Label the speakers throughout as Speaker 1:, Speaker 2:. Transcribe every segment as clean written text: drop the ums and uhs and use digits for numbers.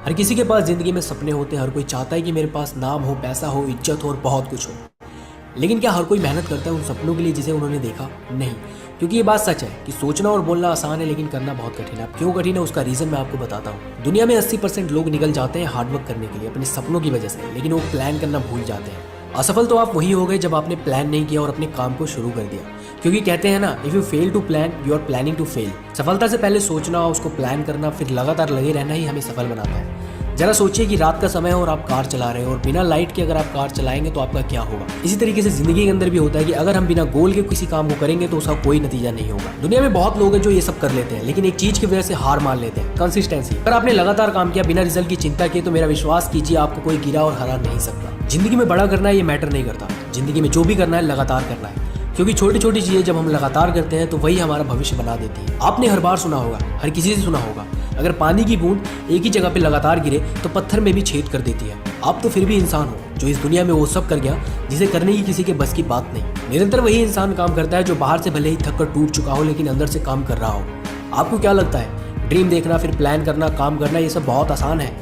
Speaker 1: हर किसी के पास ज़िंदगी में सपने होते हैं। हर कोई चाहता है कि मेरे पास नाम हो, पैसा हो, इज्जत हो और बहुत कुछ हो। लेकिन क्या हर कोई मेहनत करता है उन सपनों के लिए जिसे उन्होंने देखा? नहीं। क्योंकि ये बात सच है कि सोचना और बोलना आसान है लेकिन करना बहुत कठिन है। अब क्यों कठिन है उसका रीज़न मैं आपको बताता हूँ। दुनिया में 80% लोग निकल जाते हैं हार्डवर्क करने के लिए अपने सपनों की वजह से, लेकिन वो प्लान करना भूल जाते हैं। असफल तो आप वही हो गए जब आपने प्लान नहीं किया और अपने काम को शुरू कर दिया। क्योंकि कहते हैं ना, if you fail to plan you are planning to fail. सफलता से पहले सोचना, उसको प्लान करना, फिर लगातार लगे रहना ही हमें सफल बनाता है। जरा सोचिए कि रात का समय है और आप कार चला रहे हो और बिना लाइट के अगर आप कार चलाएंगे तो आपका क्या होगा। इसी तरीके से जिंदगी के अंदर भी होता है कि अगर हम बिना गोल के किसी काम को करेंगे तो उसका कोई नतीजा नहीं होगा। दुनिया में बहुत लोग हैं जो ये सब कर लेते हैं लेकिन एक चीज की वजह से हार मान लेते हैं, कंसिस्टेंसी। अगर आपने लगातार काम किया बिना रिजल्ट की चिंता की तो मेरा विश्वास कीजिए आपको कोई गिरा और हरा नहीं सकता। जिंदगी में बड़ा करना ये मैटर नहीं करता, जिंदगी में जो भी करना है लगातार करना है। क्योंकि छोटी छोटी चीजें जब हम लगातार करते हैं तो वही हमारा भविष्य बना देती है। आपने हर बार सुना होगा, हर किसी से सुना होगा, अगर पानी की बूंद एक ही जगह पे लगातार गिरे तो पत्थर में भी छेद कर देती है। आप तो फिर भी इंसान हो जो इस दुनिया में वो सब कर गया जिसे करने की किसी के बस की बात नहीं। निरंतर वही इंसान काम करता है जो बाहर से भले ही थक कर टूट चुका हो लेकिन अंदर से काम कर रहा हो। आपको क्या लगता है ड्रीम देखना, फिर प्लान करना, काम करना ये सब बहुत आसान है?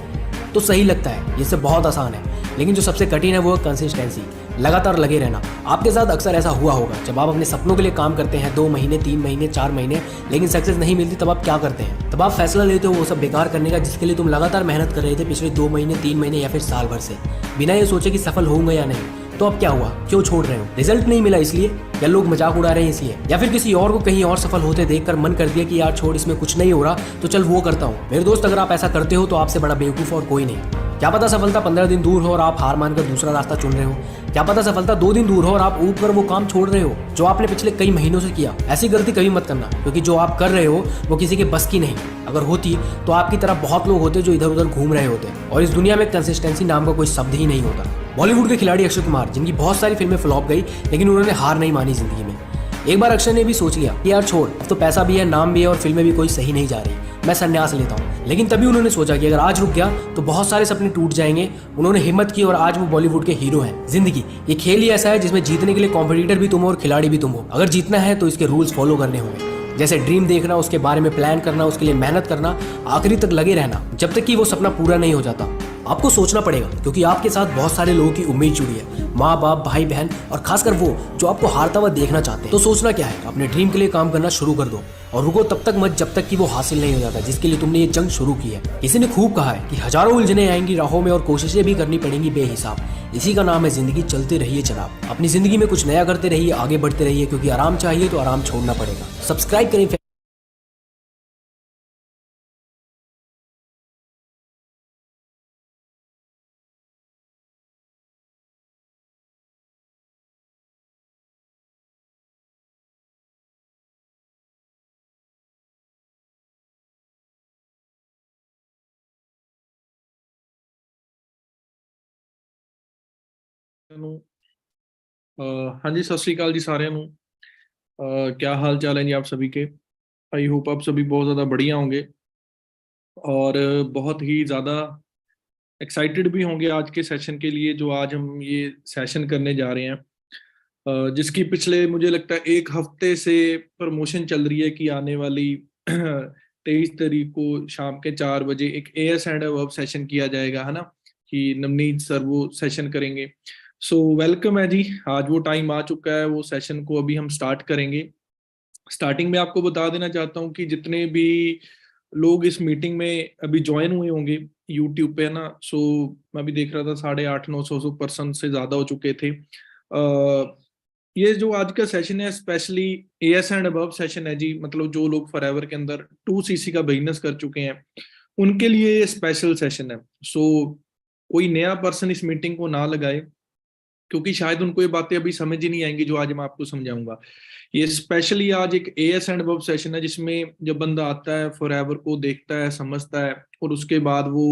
Speaker 1: तो सही लगता है, ये सब बहुत आसान है, लेकिन जो सबसे कठिन है वो है कंसिस्टेंसी, लगातार लगे रहना। आपके साथ अक्सर ऐसा हुआ होगा जब आप अपने सपनों के लिए काम करते हैं 2 महीने, 3 महीने, 4 महीने, लेकिन सक्सेस नहीं मिलती, तब आप क्या करते हैं? तब आप फैसला लेते हो वो सब बेकार करने का जिसके लिए तुम लगातार मेहनत कर रहे थे पिछले 2 महीने, 3 महीने या फिर साल भर से, बिना ये सोचे कि सफल होऊंगा या नहीं। तो अब क्या हुआ? क्यों छोड़ रहे हो? रिजल्ट नहीं मिला इसलिए, या लोग मजाक उड़ा रहे हैं इसलिए, या फिर किसी और को कहीं और सफल होते देखकर मन कर दिया कि यार छोड़, इसमें कुछ नहीं हो रहा तो चल वो करता हूँ। मेरे दोस्त, अगर आप ऐसा करते हो तो आपसे बड़ा बेवकूफ और कोई नहीं। क्या पता सफलता 15 दिन दूर हो और आप हार मानकर दूसरा रास्ता चुन रहे हो। क्या पता सफलता 2 दिन दूर हो और आप ऊपर वो काम छोड़ रहे हो जो आपने पिछले कई महीनों से किया। ऐसी गलती कभी मत करना, क्योंकि जो आप कर रहे हो वो किसी के बस की नहीं। अगर होती तो आपकी तरह बहुत लोग होते जो इधर उधर घूम रहे होते, और इस दुनिया में कंसिस्टेंसी नाम का कोई शब्द ही नहीं होता। बॉलीवुड के खिलाड़ी अक्षय कुमार, जिनकी बहुत सारी फिल्में फ्लॉप गई लेकिन उन्होंने हार नहीं मानी जिंदगी में। एक बार अक्षय ने भी सोच लिया कि यार छोड़, अब तो पैसा भी है, नाम भी है और फिल्में भी कोई सही नहीं जा रही, मैं संन्यास लेता हूँ। लेकिन तभी उन्होंने सोचा कि अगर आज रुक गया तो बहुत सारे सपने टूट जाएंगे। उन्होंने हिम्मत की और आज वो बॉलीवुड के हीरो हैं। जिंदगी ये खेल ही ऐसा है जिसमें जीतने के लिए कॉम्पिटिटर भी तुम हो और खिलाड़ी भी तुम हो। अगर जीतना है तो इसके रूल्स फॉलो करने होंगे, जैसे ड्रीम देखना, उसके बारे में प्लान करना, उसके लिए मेहनत करना, आखिरी तक लगे रहना जब तक कि वो सपना पूरा नहीं हो जाता। आपको सोचना पड़ेगा क्योंकि आपके साथ बहुत सारे लोगों की उम्मीद जुड़ी है, माँ बाप, भाई बहन, और खासकर वो जो आपको हारता हुआ देखना चाहते हैं। तो सोचना क्या है, अपने ड्रीम के लिए काम करना शुरू कर दो और रुको तब तक मत जब तक कि वो हासिल नहीं हो जाता जिसके लिए तुमने ये जंग शुरू की है। किसी ने खूब कहा है कि हजारों उलझने आएंगी राहों में और कोशिशें भी करनी पड़ेंगी बेहिसाब। इसी का नाम है जिंदगी। चलते रहिए जनाब, अपनी जिंदगी में कुछ नया करते रहिए, आगे बढ़ते रहिए, क्योंकि आराम चाहिए तो आराम छोड़ना पड़ेगा। सब्सक्राइब करें।
Speaker 2: ਨੂੰ हाँ जी, सत श्री अकाल जी साਰਿਆਂ ਨੂੰ। क्या हाल चाल है जी आप सभी के? आई होप आप सभी बहुत ज़्यादा बढ़िया होंगे और बहुत ही ज़्यादा एक्साइटेड भी होंगे आज के सेशन के लिए, जो आज हम ये सेशन करने जा रहे हैं, जिसकी पिछले मुझे लगता है 1 हफ्ते से प्रमोशन चल रही है कि आने वाली 23 तारीख को शाम के 4 बजे एक एएस एंड वर्ब सेशन किया जाएगा, है ना, कि नवनीत सर वो सेशन करेंगे। सो वेलकम है जी, आज वो टाइम आ चुका है, वो सेशन को अभी हम स्टार्ट करेंगे। स्टार्टिंग में आपको बता देना चाहता हूँ कि जितने भी लोग इस मीटिंग में अभी ज्वाइन हुए होंगे यूट्यूब पे, है ना, सो मैं भी देख रहा था 850-900 पर्सन से ज्यादा हो चुके थे। ये जो आज का सेशन है specially as and above session है जी, मतलब जो लोग फॉरएवर के अंदर 2 सीसी का बिजनेस कर चुके हैं उनके लिए ये स्पेशल सेशन है। सो कोई नया पर्सन इस मीटिंग को ना लगाए, क्योंकि शायद उनको ये बातें अभी समझ ही नहीं आएंगी जो आज मैं आपको समझाऊंगा। ये स्पेशली आज एक एएस एंड अबव सेशन है जिसमें जब बंदा आता है फॉरएवर को देखता है, समझता है, और उसके बाद वो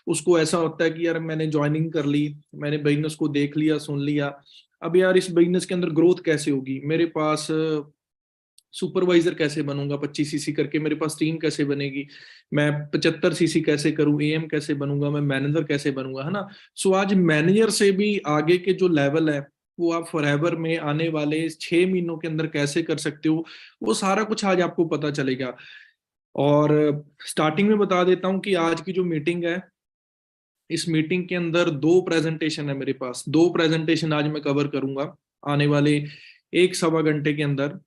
Speaker 2: उसको ऐसा होता है कि यार मैंने ज्वाइनिंग कर ली, मैंने बिजनेस को देख लिया, सुन लिया, अब यार इस बिजनेस के अंदर ग्रोथ कैसे होगी, मेरे पास सुपरवाइजर कैसे बनूंगा 25 सीसी करके, मेरे पास टीम कैसे बनेगी, मैं 75 सीसी कैसे करूं, एएम कैसे बनूंगा, मैं मैनेजर कैसे बनूंगा, है ना। सो आज मैनेजर से भी आगे के जो लेवल है वो आप फॉरएवर में आने वाले 6 महीनों के अंदर कैसे कर सकते हो, वो सारा कुछ आज आपको पता चलेगा। और स्टार्टिंग में बता देता हूँ कि आज की जो मीटिंग है इस मीटिंग के अंदर 2 प्रेजेंटेशन है मेरे पास, 2 प्रेजेंटेशन आज मैं कवर करूंगा आने वाले 1 सवा घंटे के अंदर।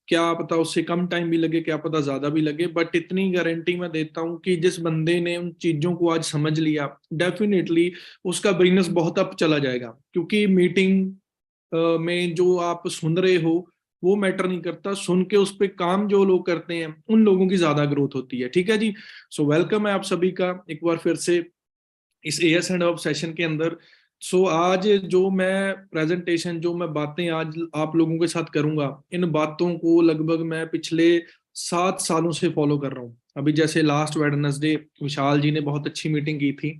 Speaker 2: क्या पता उससे कम टाइम भी लगे, क्या पता ज्यादा भी लगे, बट इतनी गारंटी मैं देता हूं कि जिस बंदे ने उन चीजों को आज समझ लिया, डेफिनेटली उसका बिजनेस बहुत अप चला जाएगा। क्योंकि मीटिंग में जो आप सुन रहे हो वो मैटर नहीं करता, सुन के उस पे काम जो लोग करते हैं उन लोगों की ज्यादा ग्रोथ होती है। ठीक है जी। सो वेलकम है आप सभी का एक बार फिर से इस एएस एंड ऑफ सेशन के अंदर। सो आज जो मैं प्रेजेंटेशन, जो मैं बातें आज आप लोगों के साथ करूंगा, इन बातों को लगभग मैं पिछले 7 सालों से फॉलो कर रहा हूँ। अभी जैसे लास्ट वेडनेसडे विशाल जी ने बहुत अच्छी मीटिंग की थी,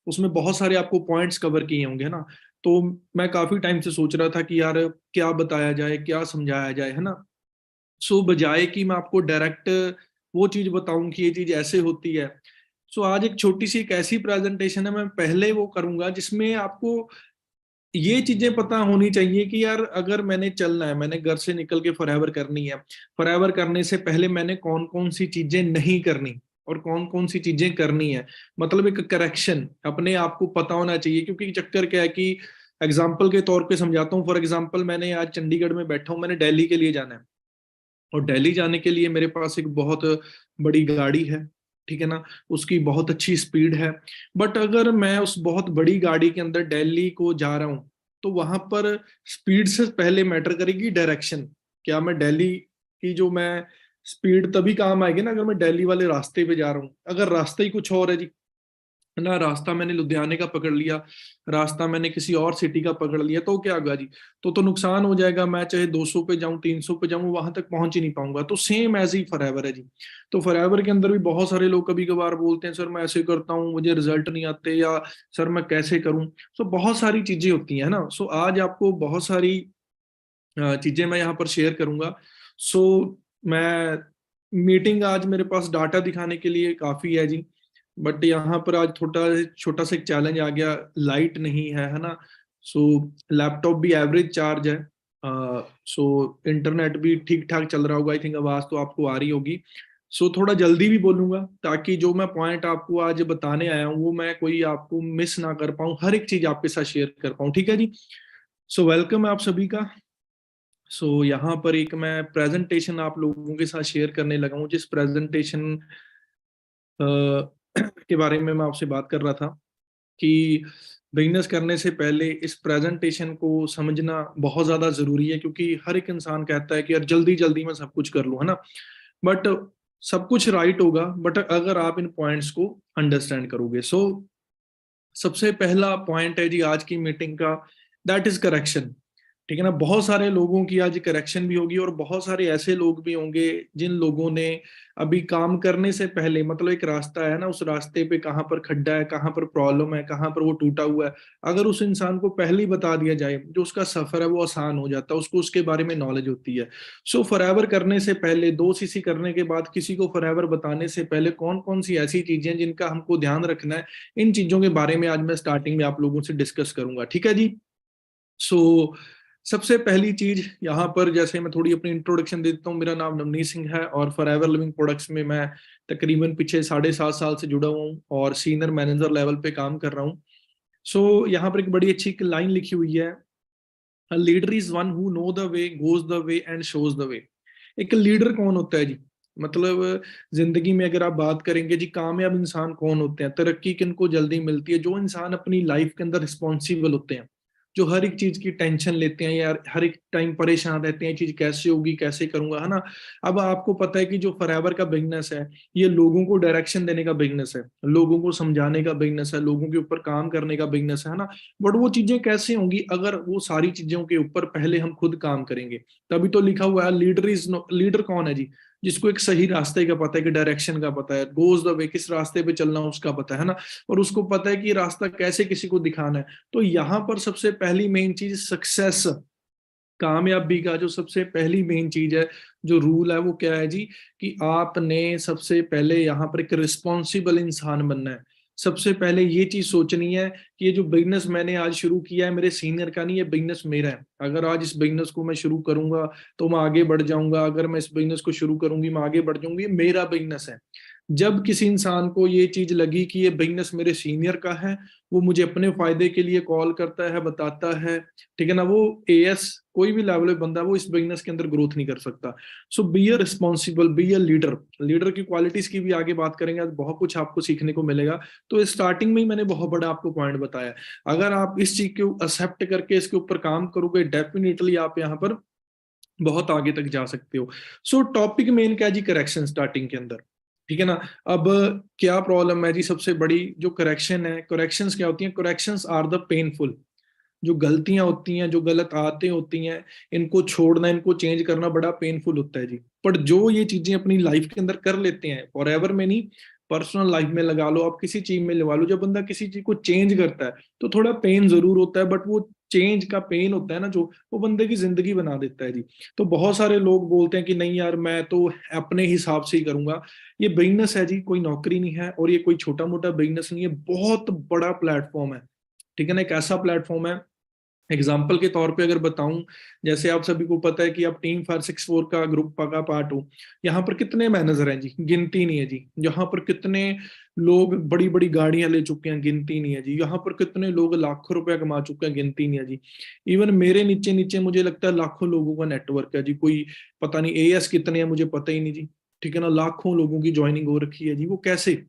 Speaker 2: उसमें बहुत सारे आपको पॉइंट्स कवर किए होंगे ना। तो मैं काफी टाइम से सोच रहा था कि यार क्या बताया जाए, क्या समझाया जाए, है ना। सो बजाय कि मैं आपको डायरेक्ट वो चीज बताऊं कि ये चीज ऐसे होती है, सो आज एक छोटी सी एक ऐसी प्रेजेंटेशन है मैं पहले वो करूंगा जिसमें आपको ये चीजें पता होनी चाहिए कि यार अगर मैंने चलना है, मैंने घर से निकल के फॉरएवर करनी है, फॉरएवर करने से पहले मैंने कौन कौन सी चीजें नहीं करनी और कौन कौन सी चीजें करनी है। मतलब एक करेक्शन अपने आप को पता होना चाहिए। क्योंकि चक्कर क्या है कि एग्जाम्पल के तौर पे समझाता हूँ। फॉर एग्जाम्पल मैंने आज चंडीगढ़ में बैठा हूँ, मैंने दिल्ली के लिए जाना है, और दिल्ली जाने के लिए मेरे पास एक बहुत बड़ी गाड़ी है, ठीक है ना, उसकी बहुत अच्छी स्पीड है। बट अगर मैं उस बहुत बड़ी गाड़ी के अंदर दिल्ली को जा रहा हूँ, तो वहां पर स्पीड से पहले मैटर करेगी डायरेक्शन। क्या मैं दिल्ली की जो मैं स्पीड तभी काम आएगी ना अगर मैं दिल्ली वाले रास्ते पे जा रहा हूँ। अगर रास्ता ही कुछ और है जी, ना रास्ता मैंने लुधियाने का पकड़ लिया, रास्ता मैंने किसी और सिटी का पकड़ लिया, तो क्या होगा जी, तो नुकसान हो जाएगा। मैं चाहे 200 पे जाऊं, 300 पे जाऊं, वहां तक पहुंच ही नहीं पाऊंगा। तो सेम एज ही फॉरएवर है जी। तो फॉरएवर के अंदर भी बहुत सारे लोग कभी कभार बोलते हैं सर मैं ऐसे करता हूँ मुझे रिजल्ट नहीं आते, या सर मैं कैसे करूं। सो बहुत सारी चीजें होती है ना। सो आज आपको बहुत सारी चीजें मैं यहाँ पर शेयर करूंगा। सो मैं मीटिंग आज मेरे पास डाटा दिखाने के लिए काफी है जी, बट यहाँ पर आज छोटा छोटा सा एक चैलेंज आ गया, लाइट नहीं है ना। सो लैपटॉप भी एवरेज चार्ज है। सो इंटरनेट भी ठीक ठाक चल रहा होगा, आई थिंक आवाज तो आपको आ रही होगी। सो थोड़ा जल्दी भी बोलूंगा ताकि जो मैं पॉइंट आपको आज बताने आया हूँ वो मैं कोई आपको मिस ना कर पाऊँ, हर एक चीज आपके साथ शेयर कर पाऊँ। ठीक है जी। सो वेलकम है आप सभी का। यहाँ पर एक मैं प्रेजेंटेशन आप लोगों के साथ शेयर करने लगा हूँ, जिस प्रेजेंटेशन के बारे में मैं आपसे बात कर रहा था कि बिजनेस करने से पहले इस प्रेजेंटेशन को समझना बहुत ज्यादा जरूरी है। क्योंकि हर एक इंसान कहता है कि यार जल्दी जल्दी मैं सब कुछ कर लूँ, है ना। बट सब कुछ राइट होगा बट अगर आप इन पॉइंट्स को अंडरस्टैंड करोगे। सबसे पहला पॉइंट है जी आज की मीटिंग का, दैट इज करेक्शन। ठीक है ना। बहुत सारे लोगों की आज करेक्शन भी होगी, और बहुत सारे ऐसे लोग भी होंगे जिन लोगों ने अभी काम करने से पहले, मतलब एक रास्ता है ना, उस रास्ते पे कहाँ पर खड्डा है, कहाँ पर प्रॉब्लम है, कहाँ पर वो टूटा हुआ है, अगर उस इंसान को पहले ही बता दिया जाए जो उसका सफर है वो आसान हो जाता है, उसको उसके बारे में नॉलेज होती है। फॉरएवर करने से पहले, 2 सीसी करने के बाद किसी को फॉरएवर बताने से पहले कौन कौन सी ऐसी चीजें हैं जिनका हमको ध्यान रखना है, इन चीजों के बारे में आज मैं स्टार्टिंग में आप लोगों से डिस्कस करूंगा। ठीक है जी। सो सबसे पहली चीज यहाँ पर, जैसे मैं थोड़ी अपनी इंट्रोडक्शन दे देता हूँ। मेरा नाम नवनीत सिंह है और फॉरएवर लिविंग प्रोडक्ट्स में मैं तकरीबन पीछे 7.5 साल से जुड़ा हुआ हूँ और सीनियर मैनेजर लेवल पे काम कर रहा हूँ। यहाँ पर एक बड़ी अच्छी लाइन लिखी हुई है, a leader is one who know the way, goes the way and shows the वे। एक लीडर कौन होता है जी, मतलब जिंदगी में अगर आप बात करेंगे जी, कामयाब इंसान कौन होते हैं, तरक्की किनको जल्दी मिलती है, जो इंसान अपनी लाइफ के अंदर रिस्पॉन्सिबल होते हैं, जो हर एक चीज की टेंशन लेते हैं, यार हर एक टाइम परेशान रहते हैं, ये चीज कैसे होगी, कैसे करूंगा, है ना। अब आपको पता है कि जो फॉरएवर का बिजनेस है ये लोगों को डायरेक्शन देने का बिजनेस है, लोगों को समझाने का बिजनेस है, लोगों के ऊपर काम करने का बिजनेस है ना। बट वो चीजें कैसे होंगी अगर वो सारी चीजों के ऊपर पहले हम खुद काम करेंगे। तभी तो लिखा हुआ है लीडर इज, लीडर कौन है जी, जिसको एक सही रास्ते का पता है, कि डायरेक्शन का पता है, गोज द वे, किस रास्ते पे चलना उसका पता है ना, और उसको पता है कि रास्ता कैसे किसी को दिखाना है। तो यहाँ पर सबसे पहली मेन चीज सक्सेस, कामयाबी का जो सबसे पहली मेन चीज है, जो रूल है वो क्या है जी, कि आपने सबसे पहले यहाँ पर एक रिस्पॉन्सिबल इंसान बनना है। सबसे पहले ये चीज सोचनी है कि ये जो बिजनेस मैंने आज शुरू किया है मेरे सीनियर का नहीं, ये बिजनेस मेरा है। अगर आज इस बिजनेस को मैं शुरू करूंगा तो मैं आगे बढ़ जाऊंगा, अगर मैं इस बिजनेस को शुरू करूंगी मैं आगे बढ़ जाऊंगी, ये मेरा बिजनेस है। जब किसी इंसान को ये चीज लगी कि ये बिजनेस मेरे सीनियर का है, वो मुझे अपने फायदे के लिए कॉल करता है, बताता है, ठीक है ना, वो एएस कोई भी लेवल पे बंदा, वो इस बिजनेस के अंदर ग्रोथ नहीं कर सकता। So be a responsible, be a leader. Leader की क्वालिटीज की भी आगे बात करेंगे, आज बहुत कुछ आपको सीखने को मिलेगा। तो स्टार्टिंग में ही मैंने बहुत बड़ा आपको पॉइंट बताया, अगर आप इस चीज को एक्सेप्ट करके इसके ऊपर काम करोगे, डेफिनेटली आप यहाँ पर बहुत आगे तक जा सकते हो। सो टॉपिक मेन क्या है जी, करेक्शन स्टार्टिंग के अंदर, ठीक है ना। अब क्या प्रॉब्लम है जी, सबसे बड़ी जो करेक्शन है, करेक्शंस क्या होती हैं, करेक्शंस आर द पेनफुल। जो गलतियां होती हैं, जो गलत आदतें होती हैं, इनको छोड़ना, इनको चेंज करना बड़ा पेनफुल होता है जी। पर जो ये चीजें अपनी लाइफ के अंदर कर लेते हैं, फॉर एवर में नहीं, पर्सनल लाइफ में लगा लो, आप किसी चीज में लगा लो, जब बंदा किसी चीज को चेंज करता है तो थोड़ा पेन जरूर होता है, बट वो चेंज का पेन होता है ना जो, वो बंदे की जिंदगी बना देता है जी। तो बहुत सारे लोग बोलते हैं कि नहीं यार, मैं तो अपने हिसाब से ही करूंगा। ये बिजनेस है जी, कोई नौकरी नहीं है, और ये कोई छोटा मोटा बिजनेस नहीं है, बहुत बड़ा प्लेटफॉर्म है, ठीक है ना। एक ऐसा प्लेटफॉर्म है, एग्जाम्पल के तौर पे अगर बताऊं, जैसे आप सभी को पता है कि आप टीम 564 का ग्रुप का पार्ट हो, यहाँ पर कितने मैनेजर हैं जी, गिनती नहीं है जी। यहाँ पर कितने लोग बड़ी बड़ी गाड़ियां ले चुके हैं, गिनती नहीं है जी। यहाँ पर कितने लोग लाखों रुपया कमा चुके हैं, गिनती नहीं है जी। इवन मेरे नीचे नीचे मुझे लगता है लाखों लोगों का नेटवर्क है जी, कोई पता नहीं एएस कितने हैं, मुझे पता ही नहीं जी, ठीक है ना। लाखों लोगों की ज्वाइनिंग हो रखी है जी, वो कैसे,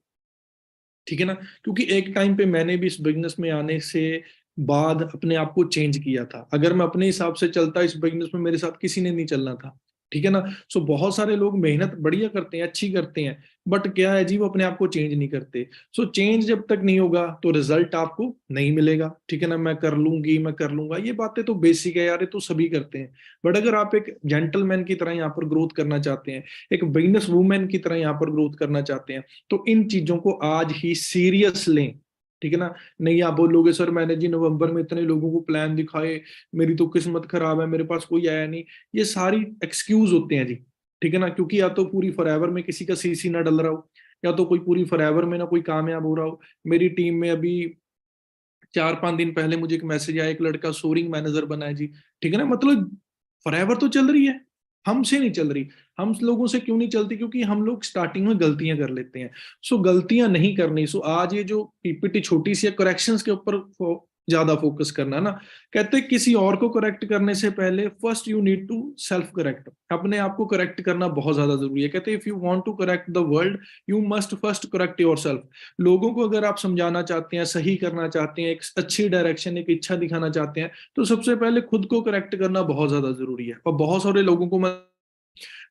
Speaker 2: ठीक है ना। क्योंकि एक टाइम पे मैंने भी इस बिजनेस में आने से बाद अपने आप को चेंज किया था। अगर मैं अपने हिसाब से चलता इस बिजनेस में, मेरे साथ किसी ने नहीं चलना था, ठीक है ना। सो बहुत सारे लोग मेहनत बढ़िया करते हैं, अच्छी करते हैं, बट क्या है जी, वो अपने आप को चेंज नहीं करते। सो चेंज जब तक नहीं होगा तो रिजल्ट आपको नहीं मिलेगा, ठीक है ना। मैं कर लूंगी, मैं कर लूंगा, ये बातें तो बेसिक है यार, ये तो सभी करते हैं। बट अगर आप एक जेंटलमैन की तरह यहाँ पर ग्रोथ करना चाहते हैं, एक बिजनेस वूमेन की तरह यहाँ पर ग्रोथ करना चाहते हैं, तो इन चीजों को आज ही सीरियस लें, ठीक है ना। नहीं आप बोलोगे सर मैंने जी नवंबर में इतने लोगों को प्लान दिखाए, मेरी तो किस्मत खराब है, मेरे पास कोई आया नहीं, ये सारी एक्सक्यूज होते हैं जी, ठीक है ना। क्योंकि या तो पूरी फॉरएवर में किसी का सीसी ना डल रहा हो, या तो कोई पूरी फॉरएवर में ना कोई कामयाब हो रहा हो। मेरी टीम में अभी 4-5 दिन पहले मुझे एक मैसेज आया, एक लड़का सोरिंग मैनेजर बना है जी, ठीक है ना। मतलब फॉरएवर तो चल रही है, हमसे नहीं चल रही। हम लोगों से क्यों नहीं चलती, क्योंकि हम लोग स्टार्टिंग में गलतियां कर लेते हैं। सो गलतियां नहीं करनी। सो आज ये जो पीपीटी छोटी सी है, करेक्शंस के ऊपर ज्यादा फोकस करना ना। कहते हैं किसी और को करेक्ट करने से पहले first you need to self correct, अपने आप को करेक्ट करना बहुत ज्यादा जरूरी है। कहते हैं if you want to correct the world, you must first correct yourself. लोगों को अगर आप समझाना चाहते हैं, सही करना चाहते हैं, एक अच्छी डायरेक्शन, एक इच्छा दिखाना चाहते हैं, तो सबसे पहले खुद को करेक्ट करना बहुत ज्यादा जरूरी है। और बहुत सारे लोगों को मैं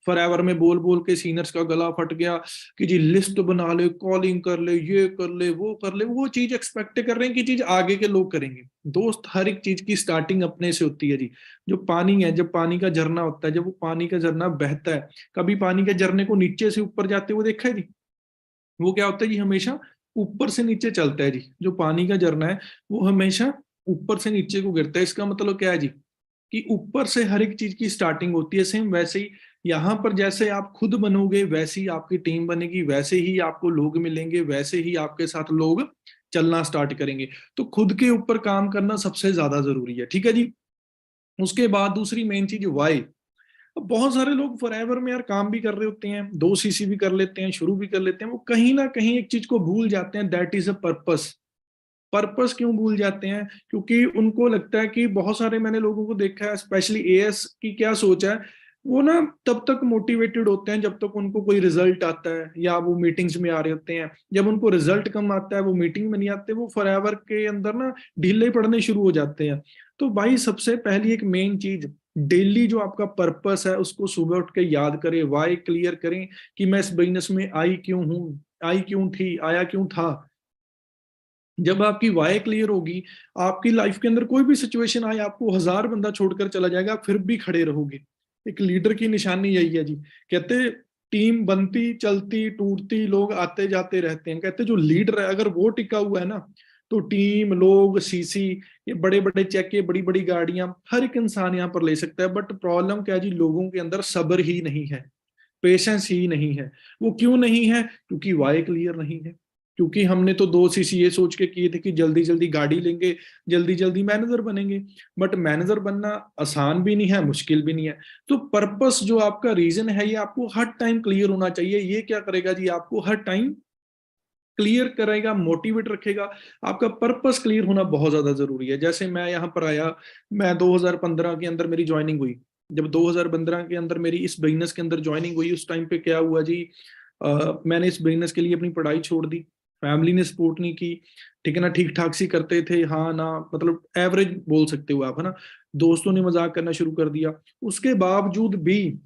Speaker 2: फॉरएवर में बोल बोल के सीनियर्स का गला फट गया कि जी लिस्ट बना ले, कॉलिंग कर ले, ये कर ले, वो कर ले, वो चीज एक्सपेक्ट कर रहे हैं कि चीज आगे के लोग करेंगे। दोस्त, हर एक चीज की स्टार्टिंग अपने से होती है जी। जो पानी है, जब पानी का झरना होता है, जब वो पानी का झरना बहता है, कभी पानी के झरने को नीचे से ऊपर जाते हुए देखा है जी? वो क्या होता है जी, हमेशा ऊपर से नीचे चलता है जी। जो पानी का झरना है वो हमेशा ऊपर से नीचे को गिरता है। इसका मतलब क्या है जी, कि ऊपर से हर एक चीज की स्टार्टिंग होती है। सेम वैसे ही यहाँ पर जैसे आप खुद बनोगे, वैसे ही आपकी टीम बनेगी, वैसे ही आपको लोग मिलेंगे, वैसे ही आपके साथ लोग चलना स्टार्ट करेंगे। तो खुद के ऊपर काम करना सबसे ज्यादा जरूरी है, ठीक है जी। उसके बाद दूसरी मेन चीज वाई। अब बहुत सारे लोग फॉरएवर में यार काम भी कर रहे होते हैं, 2 सीसी भी कर लेते हैं, शुरू भी कर लेते हैं, वो कहीं ना कहीं एक चीज को भूल जाते हैं, that is a purpose. Purpose क्यों भूल जाते हैं? क्योंकि उनको लगता है कि बहुत सारे मैंने लोगों को देखा है, स्पेशली एएस की क्या सोच है, वो ना तब तक मोटिवेटेड होते हैं जब तक उनको कोई रिजल्ट आता है, या वो मीटिंग्स में आ रहे होते हैं। जब उनको रिजल्ट कम आता है, वो मीटिंग में नहीं आते, वो फॉरएवर के अंदर ना ढीले पड़ने शुरू हो जाते हैं। तो भाई सबसे पहली एक मेन चीज, डेली जो आपका पर्पस है उसको सुबह उठ के याद करें, वाई क्लियर करें कि मैं इस बिजनेस में आई क्यों हूँ, आई क्यों थी, आया क्यों था। जब आपकी वाई क्लियर होगी, आपकी लाइफ के अंदर कोई भी सिचुएशन आए, आपको 1000 बंदा छोड़कर चला जाएगा, आप फिर भी खड़े रहोगे। एक लीडर की निशानी यही है जी। कहते टीम बनती चलती टूटती, लोग आते जाते रहते हैं। कहते जो लीडर है अगर वो टिका हुआ है ना, तो टीम, लोग, सीसी, ये बड़े बड़े चेक, ये बड़ी बड़ी गाड़ियां हर एक इंसान यहाँ पर ले सकता है। बट प्रॉब्लम क्या है जी, लोगों के अंदर सब्र ही नहीं है, पेशेंस ही नहीं है। वो क्यों नहीं है? क्योंकि वाई क्लियर नहीं है। क्योंकि हमने तो 2 सीसी ये सोच के किए थे कि जल्दी जल्दी गाड़ी लेंगे, जल्दी जल्दी मैनेजर बनेंगे। बट मैनेजर बनना आसान भी नहीं है, मुश्किल भी नहीं है। तो पर्पस जो आपका रीजन है, ये आपको हर टाइम क्लियर होना चाहिए। ये क्या करेगा जी, आपको हर टाइम क्लियर करेगा, मोटिवेट रखेगा। आपका पर्पस क्लियर होना बहुत ज्यादा जरूरी है। जैसे मैं यहाँ पर आया, मैं 2015 के अंदर मेरी ज्वाइनिंग हुई। जब 2015 के अंदर मेरी इस बिजनेस के अंदर ज्वाइनिंग हुई, उस टाइम पे क्या हुआ जी, मैंने इस बिजनेस के लिए अपनी पढ़ाई छोड़ दी। फैमिली ने सपोर्ट नहीं की, ठीक है ना, ठीक ठाक सी करते थे, हाँ ना, मतलब एवरेज बोल सकते हो आप, है ना। दोस्तों ने मजाक करना शुरू कर दिया। उसके बावजूद भी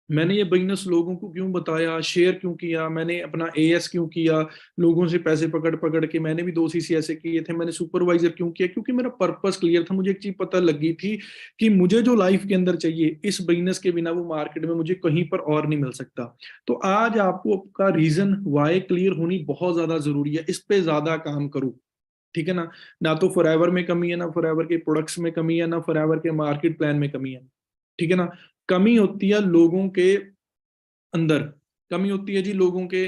Speaker 2: मैंने ये बिजनेस लोगों को क्यों बताया, शेयर क्यों किया, मैंने अपना एएस क्यों किया, लोगों से पैसे पकड़ पकड़ के मैंने भी 2 सीसी ऐसे किए थे, मैंने सुपरवाइजर क्यों किया, क्योंकि मेरा पर्पस क्लियर था। मुझे एक चीज पता लगी थी कि मुझे जो लाइफ के अंदर चाहिए, इस बिजनेस के बिना वो मार्केट में मुझे कहीं पर और नहीं मिल सकता। तो आज आपको आपका रीजन वाई क्लियर होनी बहुत ज्यादा जरूरी है। इस पे ज्यादा काम करो, ठीक है ना। ना तो फॉरएवर में कमी है, ना फॉरएवर के प्रोडक्ट्स में कमी है, ना फॉरएवर के मार्केट प्लान में कमी है, ठीक है ना। कमी होती है लोगों के अंदर, कमी होती है जी लोगों के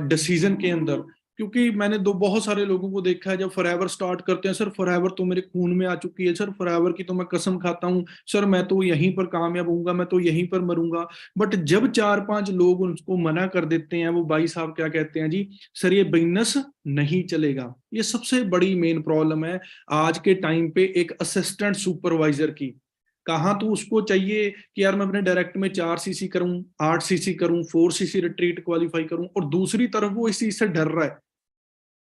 Speaker 2: डिसीजन के अंदर। क्योंकि मैंने बहुत सारे लोगों को देखा है, जब फॉरएवर स्टार्ट करते हैं, सर फॉरएवर तो मेरे खून में आ चुकी है, सर फॉरएवर की तो मैं कसम खाता हूँ, सर मैं तो यहीं पर कामयाब होऊंगा, मैं तो यहीं पर मरूंगा। बट जब 4-5 लोग उनको मना कर देते हैं, वो भाई साहब क्या कहते हैं जी, सर ये बिजनेस नहीं चलेगा। ये सबसे बड़ी मेन प्रॉब्लम है आज के टाइम पे एक असिस्टेंट सुपरवाइजर की। कहाँ तो उसको चाहिए कि यार मैं अपने डायरेक्ट में 4 सीसी करूं, 8 सीसी करूं, 4 सीसी रिट्रीट क्वालिफाई करूं, और दूसरी तरफ वो इस चीज से डर रहा है,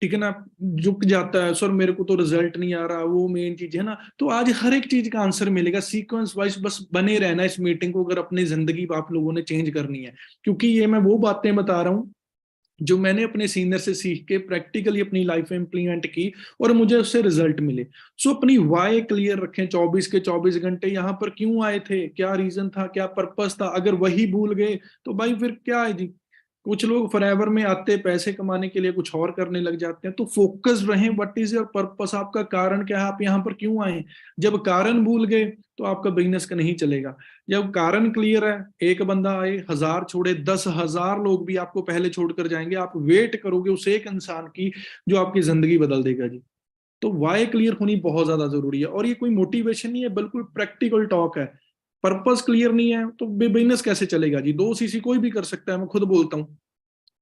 Speaker 2: ठीक है ना, झुक जाता है, सर मेरे को तो रिजल्ट नहीं आ रहा, वो मेन चीज है ना। तो आज हर एक चीज का आंसर मिलेगा सीक्वेंस वाइज, बस बने रहना इस मीटिंग को, अगर अपनी जिंदगी आप लोगों ने चेंज करनी है। क्योंकि ये मैं वो बातें बता रहा हूँ जो मैंने अपने सीनियर से सीख के प्रैक्टिकली अपनी लाइफ में इंप्लीमेंट की, और मुझे उससे रिजल्ट मिले। सो अपनी वाई क्लियर रखें, 24 के 24 घंटे यहाँ पर क्यों आए थे, क्या रीजन था, क्या पर्पस था। अगर वही भूल गए तो भाई फिर क्या है जी। कुछ लोग फॉरएवर में आते पैसे कमाने के लिए, कुछ और करने लग जाते हैं। तो फोकस रहें, व्हाट इज योर पर्पस, आपका कारण क्या है, आप यहाँ पर क्यों आए। जब कारण भूल गए तो आपका बिजनेस का नहीं चलेगा। जब कारण क्लियर है, एक बंदा आए 1000 छोड़े, 10,000 लोग भी आपको पहले छोड़कर जाएंगे। आप वेट करोगे उस एक इंसान की जो आपकी जिंदगी बदल देगा जी। तो वाई क्लियर होनी बहुत ज्यादा जरूरी है, और ये कोई मोटिवेशन नहीं है, बिल्कुल प्रैक्टिकल टॉक है। पर्पस क्लियर नहीं है तो बिजनेस कैसे चलेगा जी। 2 सीसी कोई भी कर सकता है, मैं खुद बोलता हूँ।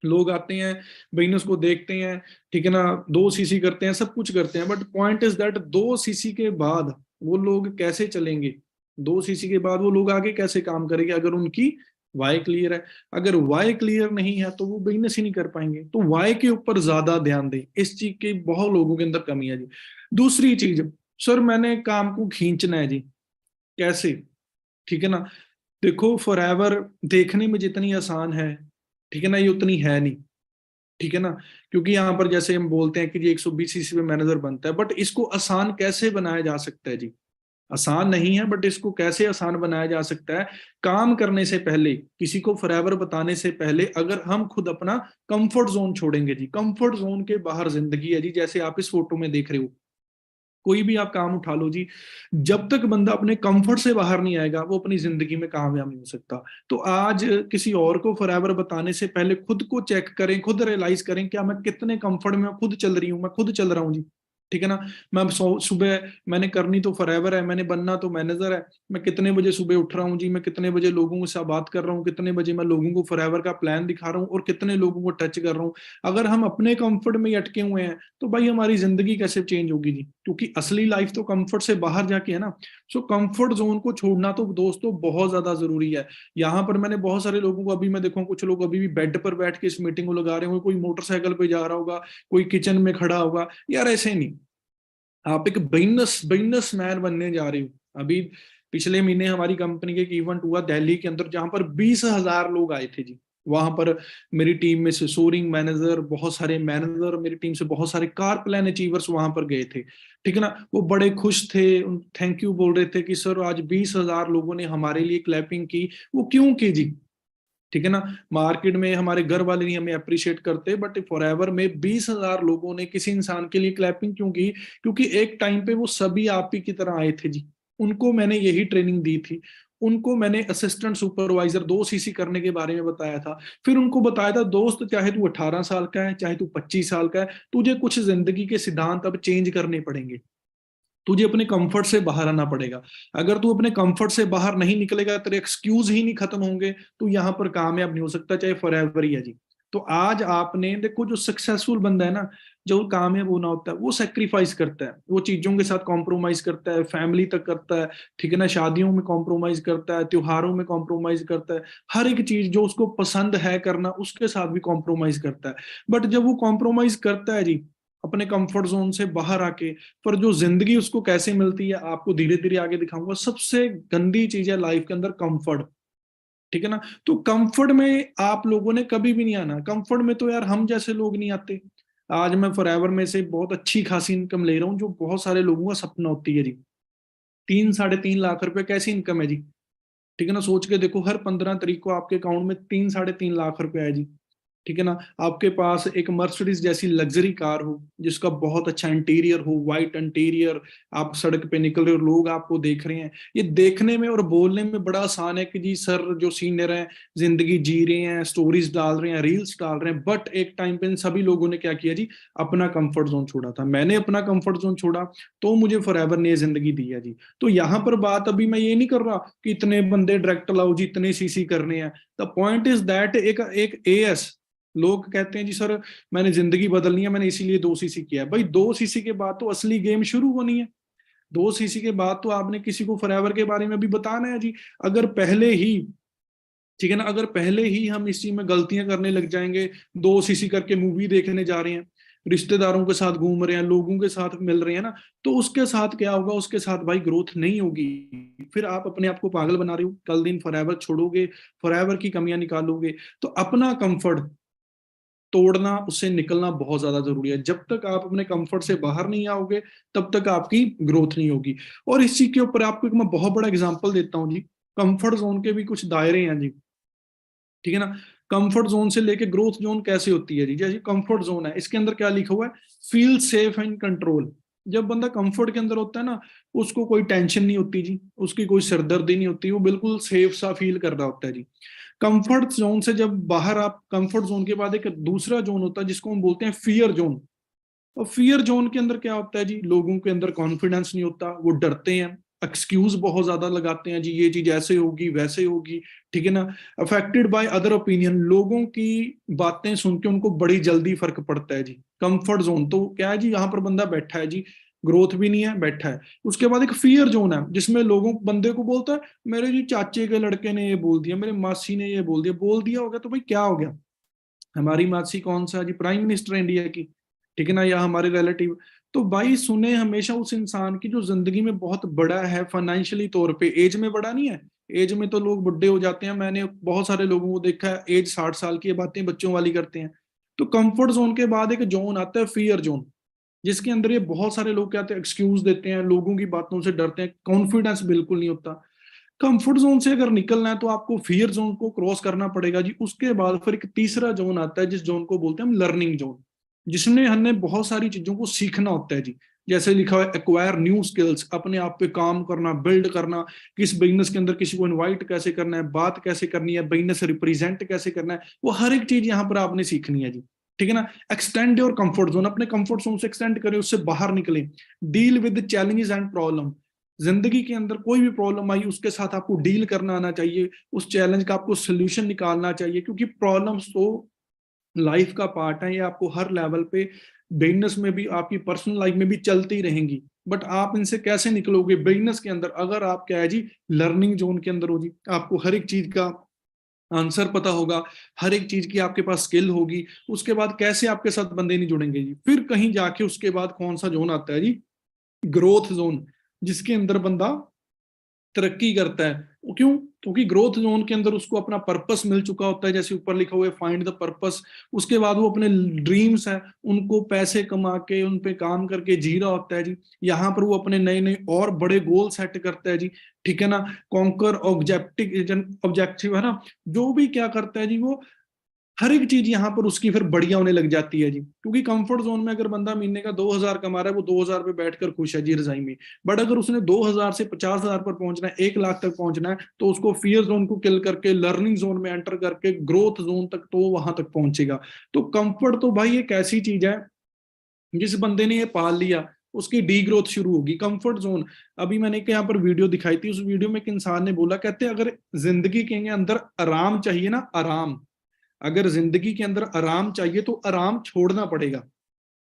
Speaker 2: लोग आते हैं, बिजनेस को देखते हैं, ठीक है ना, 2 सीसी करते हैं, सब कुछ करते हैं, but point is that 2 CC के बाद वो लोग कैसे चलेंगे, 2 सीसी के बाद वो लोग आगे कैसे काम करेंगे, अगर उनकी वाई क्लियर है। अगर वाई क्लियर नहीं है तो वो बिजनेस ही नहीं कर पाएंगे। तो वाई के ऊपर ज्यादा ध्यान दें, इस चीज की बहुत लोगों के अंदर कमी है जी। दूसरी चीज, सर मैंने काम को खींचना है जी, कैसे, ठीक है ना। देखो फॉरएवर देखने में जितनी आसान है, ठीक है ना, ये उतनी है नहीं, ठीक है ना। क्योंकि यहाँ पर जैसे हम बोलते हैं कि जी 120 सीसी में मैनेजर बनता है, बट इसको आसान कैसे बनाया जा सकता है जी। आसान नहीं है, बट इसको कैसे आसान बनाया जा सकता है। काम करने से पहले, किसी को फॉरएवर बताने से पहले, अगर हम खुद अपना कंफर्ट जोन छोड़ेंगे जी। कंफर्ट जोन के बाहर जिंदगी है जी। जैसे आप इस फोटो में देख रहे हो, कोई भी आप काम उठा लो जी, जब तक बंदा अपने कंफर्ट से बाहर नहीं आएगा वो अपनी जिंदगी में कामयाब नहीं हो सकता। तो आज किसी और को फॉरएवर बताने से पहले खुद को चेक करें, खुद रियलाइज करें, क्या मैं कितने कंफर्ट में खुद चल रही हूँ, मैं खुद चल रहा हूँ जी, ठीक है ना। मैं सुबह, मैंने करनी तो फॉरएवर है, मैंने बनना तो मैनेजर है। मैं कितने बजे सुबह उठ रहा हूँ जी, मैं कितने बजे लोगों से बात कर रहा हूँ, कितने बजे मैं लोगों को फॉरएवर का प्लान दिखा रहा हूँ, और कितने लोगों को टच कर रहा हूँ। अगर हम अपने कंफर्ट में ही अटके हुए हैं तो भाई हमारी जिंदगी कैसे चेंज होगी जी। क्योंकि असली लाइफ तो कंफर्ट से बाहर जाके है ना। सो कंफर्ट जोन को छोड़ना तो दोस्तों बहुत ज्यादा जरूरी है। यहाँ पर मैंने बहुत सारे लोगों को, अभी मैं देखूँ कुछ लोग अभी भी बेड पर बैठ के इस मीटिंग को लगा रहे होंगे, कोई मोटरसाइकिल पे जा रहा होगा, कोई किचन में खड़ा होगा। यार ऐसे नहीं, आप एक बिजनेस मैन बनने जा रहे हो। अभी पिछले महीने हमारी कंपनी के एक इवेंट हुआ दिल्ली के अंदर, जहां पर 20,000 लोग आए थे जी। वहां पर मेरी टीम में से सोरिंग मैनेजर, बहुत सारे मैनेजर, मेरी टीम से बहुत सारे कार प्लान अचीवर्स वहां पर गए थे, ठीक है ना। वो बड़े खुश थे, थैंक यू बोल रहे थे कि सर आज 20,000 लोगों ने हमारे लिए क्लैपिंग की। वो क्यों की जी, ठीक है ना। मार्केट में हमारे घर वाले नहीं हमें अप्रिशिएट करते, बट फॉरएवर में 20,000 लोगों ने किसी इंसान के लिए क्लैपिंग क्यों की, क्योंकि एक टाइम पे वो सभी आप ही की तरह आए थे जी। उनको मैंने यही ट्रेनिंग दी थी। उनको मैंने असिस्टेंट सुपरवाइजर 2 सीसी करने के बारे में बताया था। फिर उनको बताया था दोस्त, चाहे तू 18 साल का है, चाहे तू 25 साल का है, तुझे कुछ जिंदगी के सिद्धांत अब चेंज करने पड़ेंगे। तुझे अपने कंफर्ट से बाहर आना पड़ेगा। अगर तू अपने कंफर्ट से बाहर नहीं निकलेगा, तेरे एक्सक्यूज ही नहीं खत्म होंगे, तो यहाँ पर कामयाब नहीं हो सकता, चाहे फॉरएवर ही है जी। तो आज आपने देखो, जो सक्सेसफुल बंदा है ना, जो कामयाब होना होता है, वो सेक्रीफाइस करता है, वो चीजों के साथ कॉम्प्रोमाइज करता है, फैमिली तक करता है, ठीक है ना, शादियों में कॉम्प्रोमाइज करता है, त्योहारों में कॉम्प्रोमाइज करता है, हर एक चीज जो उसको पसंद है करना, उसके साथ भी कॉम्प्रोमाइज करता है। बट जब वो कॉम्प्रोमाइज करता है जी अपने कंफर्ट जोन से बाहर आके, पर जो जिंदगी उसको कैसे मिलती है आपको धीरे धीरे आगे दिखाऊंगा। सबसे गंदी चीज है लाइफ के अंदर कंफर्ट, ठीक है ना। तो कंफर्ट में आप लोगों ने कभी भी नहीं आना। कंफर्ट में तो यार हम जैसे लोग नहीं आते। आज मैं फॉरएवर में से बहुत अच्छी खासी इनकम ले रहा हूँ, जो बहुत सारे लोगों का सपना होती है जी। 3 साढ़े 3 लाख रुपए कैसी इनकम है जी, ठीक है ना। सोच के देखो, हर 15 तारीख को आपके अकाउंट में 3 साढ़े 3 लाख रुपए है जी, ठीक है ना। आपके पास एक मर्सिडीज जैसी लग्जरी कार हो, जिसका बहुत अच्छा इंटीरियर हो, वाइट इंटीरियर, आप सड़क पे निकल रहे हो, लोग आपको देख रहे हैं। ये देखने में और बोलने में बड़ा आसान है कि जी सर जो सीनियर हैं, जिंदगी जी रहे हैं, स्टोरीज डाल रहे हैं, रील्स डाल रहे हैं। बट एक टाइम पे इन सभी लोगों ने क्या किया जी, अपना कंफर्ट जोन छोड़ा था। मैंने अपना कंफर्ट जोन छोड़ा, तो मुझे फॉरएवर ने ये जिंदगी दी है जी। तो यहाँ पर बात अभी मैं ये नहीं कर रहा कि इतने बंदे डायरेक्ट लाओ जी, इतने सीसी करने हैं। द पॉइंट इज दैट एक एक एएस, लोग कहते हैं जी सर मैंने जिंदगी बदलनी है, मैंने इसीलिए 2 सीसी किया है। भाई 2 सीसी के बाद तो असली गेम शुरू होनी है। 2 सीसी के बाद तो आपने किसी को फॉरएवर के बारे में भी बताना है जी। अगर पहले ही, ठीक है ना, अगर पहले ही हम इस चीज में गलतियां करने लग जाएंगे, 2 सीसी करके मूवी देखने जा रहे हैं, रिश्तेदारों के साथ घूम रहे हैं, लोगों के साथ मिल रहे हैं ना, तो उसके साथ क्या होगा, उसके साथ भाई ग्रोथ नहीं होगी। फिर आप अपने आप को पागल बना रहे हो, कल दिन फॉरएवर छोड़ोगे, फॉरएवर की कमियां निकालोगे। तो अपना कंफर्ट तोड़ना, उससे निकलना बहुत ज्यादा जरूरी है। जब तक आप अपने कंफर्ट से बाहर नहीं आओगे, तब तक आपकी ग्रोथ नहीं होगी। और इस चीज के ऊपर आपको एक मैं बहुत बड़ा एग्जांपल देता हूँ जी। कंफर्ट जोन के भी कुछ दायरे हैं जी, ठीक है ना। कंफर्ट जोन से लेके ग्रोथ जोन कैसे होती है जी। जैसे कंफर्ट जोन है, इसके अंदर क्या लिखा हुआ है, फील सेफ एंड कंट्रोल। जब बंदा कंफर्ट के अंदर होता है ना, उसको कोई टेंशन नहीं होती जी, उसकी कोई सिरदर्दी नहीं होती, वो बिल्कुल सेफ सा फील कर रहा होता है जी। कंफर्ट जोन से जब बाहर, आप कंफर्ट जोन के बाद एक दूसरा जोन होता है जिसको हम बोलते हैं फियर जोन। और फियर जोन के अंदर क्या होता है जी, लोगों के अंदर कॉन्फिडेंस नहीं होता, वो डरते हैं, एक्सक्यूज बहुत ज्यादा लगाते हैं जी, ये चीज ऐसे होगी वैसे होगी, ठीक है ना। अफेक्टेड बाय अदर ओपिनियन, लोगों की बातें सुन के उनको बड़ी जल्दी फर्क पड़ता है जी। कंफर्ट जोन तो क्या है जी, यहाँ पर बंदा बैठा है जी, ग्रोथ भी नहीं है, बैठा है। उसके बाद एक फियर जोन है, जिसमें लोगों बंदे को बोलता है मेरे जी चाचे के लड़के ने ये बोल दिया, मेरे मासी ने ये बोल दिया होगा, तो भाई क्या हो गया। हमारी मासी कौन सा जी, प्राइम मिनिस्टर इंडिया की, ठीक है ना, या हमारे रिलेटिव। तो भाई सुने हमेशा उस इंसान की जो जिंदगी में बहुत बड़ा है, फाइनेंशियली तौर पे, एज में बड़ा नहीं है। एज में तो लोग बुढ़े हो जाते हैं, मैंने बहुत सारे लोगों को देखा है एज 60 साल की, बातें बच्चों वाली करते हैं। तो कंफर्ट जोन के बाद एक जोन आता है फियर जोन, जिसके अंदर ये बहुत सारे लोग क्या, एक्सक्यूज देते हैं, लोगों की बातों से डरते हैं, कॉन्फिडेंस बिल्कुल नहीं होता। कंफर्ट जोन से अगर निकलना है तो आपको फियर जोन को क्रॉस करना पड़ेगा जी। उसके बाद फिर एक तीसरा जोन आता है, जिस जोन को बोलते हैं हम लर्निंग जोन, जिसमें हमने बहुत सारी चीजों को सीखना होता है जी। जैसे लिखा हुआ है एक्वायर न्यू स्किल्स, अपने आप पे काम करना, बिल्ड करना, किस बिजनेस के अंदर किसी को इनवाइट कैसे करना है, बात कैसे करनी है, बिजनेस रिप्रेजेंट कैसे करना है, वो हर एक चीज यहाँ पर आपने सीखनी है जी, ठीक है ना। एक्सटेंड योर कंफर्ट जोन, अपने कंफर्ट जोन से एक्सटेंड करें, उससे बाहर निकले। Deal with challenges and problem, जिंदगी के अंदर कोई भी प्रॉब्लम आई, उसके साथ आपको डील करना आना चाहिए, उस चैलेंज का आपको सोल्यूशन निकालना चाहिए, क्योंकि प्रॉब्लम्स तो लाइफ का पार्ट है, ये आपको हर लेवल पे, बिजनेस में भी, आपकी पर्सनल लाइफ में भी चलती रहेंगी। बट आप इनसे कैसे निकलोगे बिजनेस के अंदर, अगर आप क्या है जी, लर्निंग जोन के अंदर हो जी, आपको हर एक चीज का आंसर पता होगा, हर एक चीज की आपके पास स्किल होगी। उसके बाद कैसे आपके साथ बंदे नहीं जुड़ेंगे जी। फिर कहीं जाके उसके बाद कौन सा जोन आता है जी, ग्रोथ जोन, जिसके अंदर बंदा तरक्की करता है। वो क्यों, क्योंकि ग्रोथ जोन के अंदर उसको अपना पर्पस मिल चुका होता है, जैसे ऊपर लिखा हुआ है फाइंड द पर्पस। उसके बाद वो अपने ड्रीम्स है, उनको पैसे कमा के, उन पे काम करके जी रहा होता है जी। यहाँ पर वो अपने नए नए और बड़े गोल सेट करता है जी, ठीक है ना। कॉन्कर ऑब्जेक्टिव, ऑब्जेक्टिव है ना, जो भी क्या करता है जी, वो हर एक चीज यहाँ पर उसकी फिर बढ़िया होने लग जाती है जी। क्योंकि कंफर्ट जोन में अगर बंदा महीने का 2,000 कमा रहा है, वो 2,000 पे बैठकर खुश है जी रजाई में। बट अगर उसने 2,000 से 50,000 पर पहुंचना है, 1 लाख तक पहुंचना है, तो उसको फियर जोन को किल करके लर्निंग जोन में एंटर करके ग्रोथ जोन तक तो वहां तक पहुंचेगा। तो कंफर्ट तो भाई एक ऐसी चीज है, जिस बंदे ने ये पाल लिया उसकी डी ग्रोथ शुरू होगी। कंफर्ट जोन, अभी मैंने एक यहाँ पर वीडियो दिखाई थी, उस वीडियो में एक इंसान ने बोला, कहते हैं अगर जिंदगी के अंदर आराम चाहिए ना, आराम, अगर जिंदगी के अंदर आराम चाहिए तो आराम छोड़ना पड़ेगा।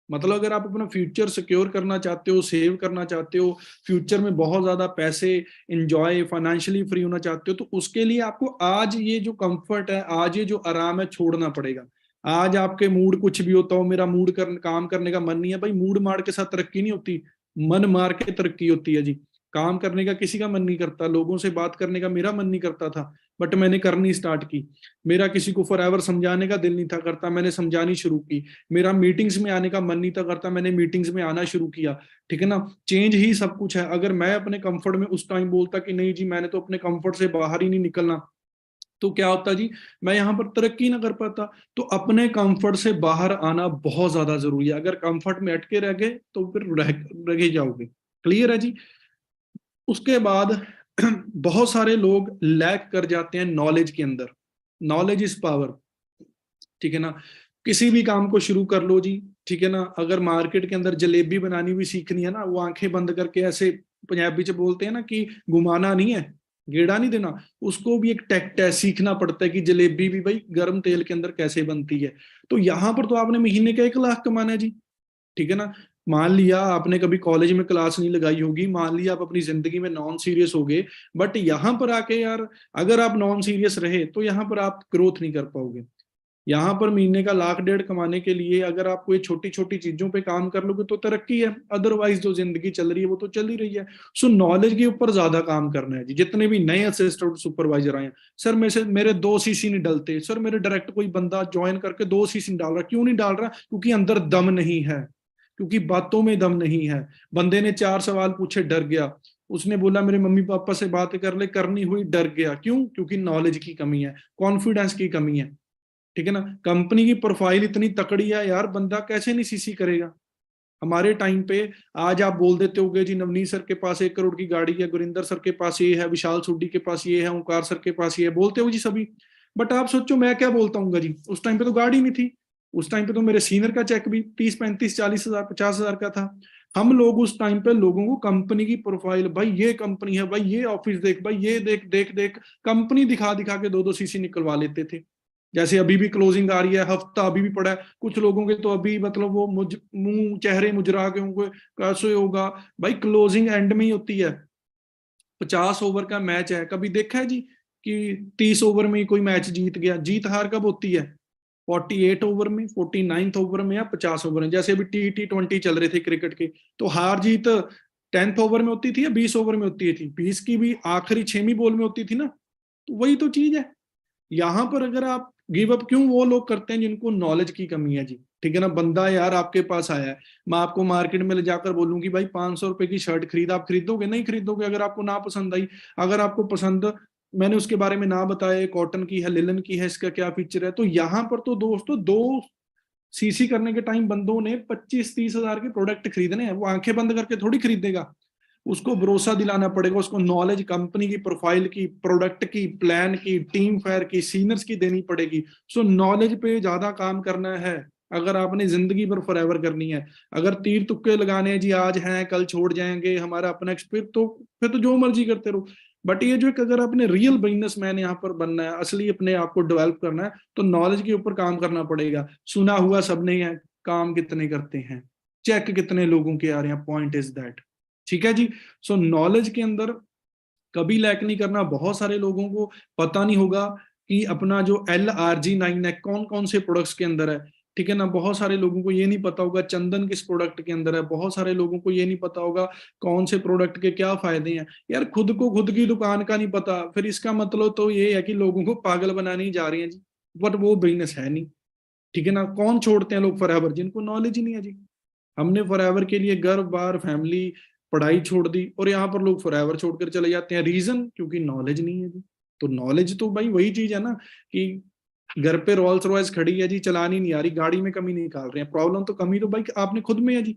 Speaker 2: मतलब अगर आप अपना फ्यूचर सिक्योर करना चाहते हो, सेव करना चाहते हो, फ्यूचर में बहुत ज्यादा पैसे इंजॉय, फाइनेंशियली फ्री होना चाहते हो, तो उसके लिए आपको आज ये जो कंफर्ट है, आज ये जो आराम है, छोड़ना पड़ेगा। आज आपके मूड कुछ भी होता हो, मेरा मूड काम करने का मन नहीं है, भाई मूड मार के साथ तरक्की नहीं होती, मन मार के तरक्की होती है जी। काम करने का किसी का मन नहीं करता, लोगों से बात करने का मेरा मन नहीं करता था, बट मैंने करनी स्टार्ट की। मेरा किसी को फॉरएवर समझाने का दिल नहीं था करता, मैंने समझानी शुरू की। मेरा मीटिंग्स में आने का मन नहीं था करता, मैंने मीटिंग्स में आना शुरू किया। ठीक है ना, चेंज ही सब कुछ है। अगर मैं अपने कंफर्ट में उस टाइम बोलता कि नहीं जी मैंने तो अपने कंफर्ट से बाहर ही नहीं निकलना, तो क्या होता जी, मैं यहाँ पर तरक्की ना कर पाता। तो अपने कंफर्ट से बाहर आना बहुत ज्यादा जरूरी है। अगर कंफर्ट में अटके रह गए तो फिर रह ही जाओगे। क्लियर है जी। उसके बाद बहुत सारे लोग लैक कर जाते हैं नॉलेज के अंदर। Knowledge is power. ठीक है ना, किसी भी काम को शुरू कर लो जी। ठीक है ना, अगर मार्केट के अंदर जलेबी बनानी भी सीखनी है ना, वो आंखें बंद करके ऐसे, पंजाबी च बोलते हैं ना कि घुमाना नहीं है, गेड़ा नहीं देना, उसको भी एक टैक्ट है, सीखना पड़ता है कि जलेबी भी भाई गर्म तेल के अंदर कैसे बनती है। तो यहाँ पर तो आपने महीने का 1 लाख कमाना है जी। ठीक है ना, मान लिया आपने कभी कॉलेज में क्लास नहीं लगाई होगी, मान लिया आप अपनी जिंदगी में नॉन सीरियस हो गए, बट यहाँ पर आके यार अगर आप नॉन सीरियस रहे तो यहाँ पर आप ग्रोथ नहीं कर पाओगे। यहाँ पर महीने का 1,00,000 1,50,000 कमाने के लिए अगर आप कोई छोटी छोटी चीजों पे काम कर लोगे तो तरक्की है, अदरवाइज जो जिंदगी चल रही है वो तो चल ही रही है। सो नॉलेज के ऊपर ज्यादा काम करना है जी। जितने भी नए असिस्टेंट सुपरवाइजर आए हैं, सर मेरे 2 सीसी नहीं डलते, सर मेरे डायरेक्ट कोई बंदा ज्वाइन करके 2 सीसी नहीं डाल रहा, क्यों नहीं डाल रहा? क्योंकि अंदर दम नहीं है, क्योंकि बातों में दम नहीं है। बंदे ने 4 सवाल पूछे, डर गया, उसने बोला मेरे मम्मी पापा से बात कर ले, करनी हुई, डर गया। क्यों? क्योंकि नॉलेज की कमी है, कॉन्फिडेंस की कमी है। ठीक है ना, कंपनी की प्रोफाइल इतनी तकड़ी है यार, बंदा कैसे नहीं सीसी करेगा। हमारे टाइम पे आज आप बोल देते होगे जी नवनीत सर के पास 1 करोड़ की गाड़ी है, गुरिंदर सर के पास ये है, विशाल सोडी के पास ये है, ओंकार सर के पास ये है, बोलते हो जी सभी। बट आप सोचो मैं क्या बोलता हूँ जी, उस टाइम पे तो गाड़ी नहीं थी। उस टाइम पे तो मेरे सीनियर का चेक भी 30 35 40 हजार 50 हजार का था। हम लोग उस टाइम पे लोगों को कंपनी की प्रोफाइल, भाई ये कंपनी है, भाई ये ऑफिस देख, भाई ये देख देख देख, कंपनी दिखा दिखा के 2 2 सीसी निकलवा लेते थे। जैसे अभी भी क्लोजिंग आ रही है, हफ्ता अभी भी पड़ा है, कुछ लोगों के तो अभी मतलब वो मुंह चेहरे मुजरा के उनको कैसे होगा। भाई क्लोजिंग एंड में ही होती है। 50 ओवर का मैच है, कभी देखा है जी कि 30 ओवर में ही कोई मैच जीत गया? जीत हार कब होती है? 48 ओवर में, 49 ओवर में, या 50 ओवर में। जैसे अभी T20 चल रहे थे क्रिकेट के, तो हार जीत 10th ओवर में होती थी या 20 ओवर में होती थी? 20 की भी आखिरी 6वीं बॉल में होती थी ना। तो वही तो चीज है। यहाँ पर अगर आप गिव अप क्यों वो लोग करते हैं जिनको नॉलेज की कमी है जी। ठीक है ना, बंदा यार आपके पास आया है, मैं आपको मार्केट में ले जाकर बोलूंगी भाई 500 रुपए की शर्ट खरीद, आप खरीदोगे? नहीं खरीदोगे अगर आपको ना पसंद आई। अगर आपको पसंद, मैंने उसके बारे में ना बताया कॉटन की है, लिलन की है, इसका क्या फीचर है, तो यहाँ पर तो दोस्तों 2 सीसी करने के टाइम बंदों ने 25 30 हजार के प्रोडक्ट खरीदने हैं। वो आंखें बंद करके थोड़ी खरीदेगा, उसको भरोसा दिलाना पड़ेगा, उसको नॉलेज कंपनी की, प्रोफाइल की, प्रोडक्ट की, प्लान की, टीम फायर की, सीनियर्स की देनी पड़ेगी। सो नॉलेज पे ज्यादा काम करना है अगर आपने जिंदगी भर फॉरएवर करनी है। अगर तीर तुक्के लगाने हैं जी, आज हैं कल छोड़ जाएंगे, हमारा अपना एक्सपीरियंस, तो फिर तो जो मर्जी करते रहो। बट ये जो एक अगर आपने रियल बिजनेसमैन यहाँ पर बनना है, असली अपने आप को डेवलप करना है, तो नॉलेज के ऊपर काम करना पड़ेगा। सुना हुआ सबने है, काम कितने करते हैं, चेक कितने लोगों के आ रहे हैं, पॉइंट इज दैट। ठीक है जी। सो नॉलेज के अंदर कभी लैक नहीं करना। बहुत सारे लोगों को पता नहीं होगा कि अपना जो LRG9 है कौन कौन से प्रोडक्ट्स के अंदर है। ठीक है ना, बहुत सारे लोगों को ये नहीं पता होगा चंदन किस प्रोडक्ट के अंदर है, बहुत सारे लोगों को ये नहीं पता होगा कौन से प्रोडक्ट के क्या फायदे हैं। यार खुद को खुद की दुकान का नहीं पता, फिर इसका मतलब तो ये है कि लोगों को पागल बनाने ही जा रहे हैं जी, बट वो बिजनेस है नहीं। ठीक है ना, कौन छोड़ते हैं लोग फॉरएवर? जिनको नॉलेज ही नहीं है जी। हमने फॉरएवर के लिए घर बार फैमिली पढ़ाई छोड़ दी, और यहाँ पर लोग फॉरएवर छोड़कर चले जाते हैं। रीजन? क्योंकि नॉलेज नहीं है जी। तो नॉलेज तो भाई वही चीज है ना कि घर पे रोल्स रॉयस खड़ी है जी, चलानी नहीं आ रही, गाड़ी में कमी निकाल रहे हैं, प्रॉब्लम तो कमी तो भाई आपने खुद में है जी।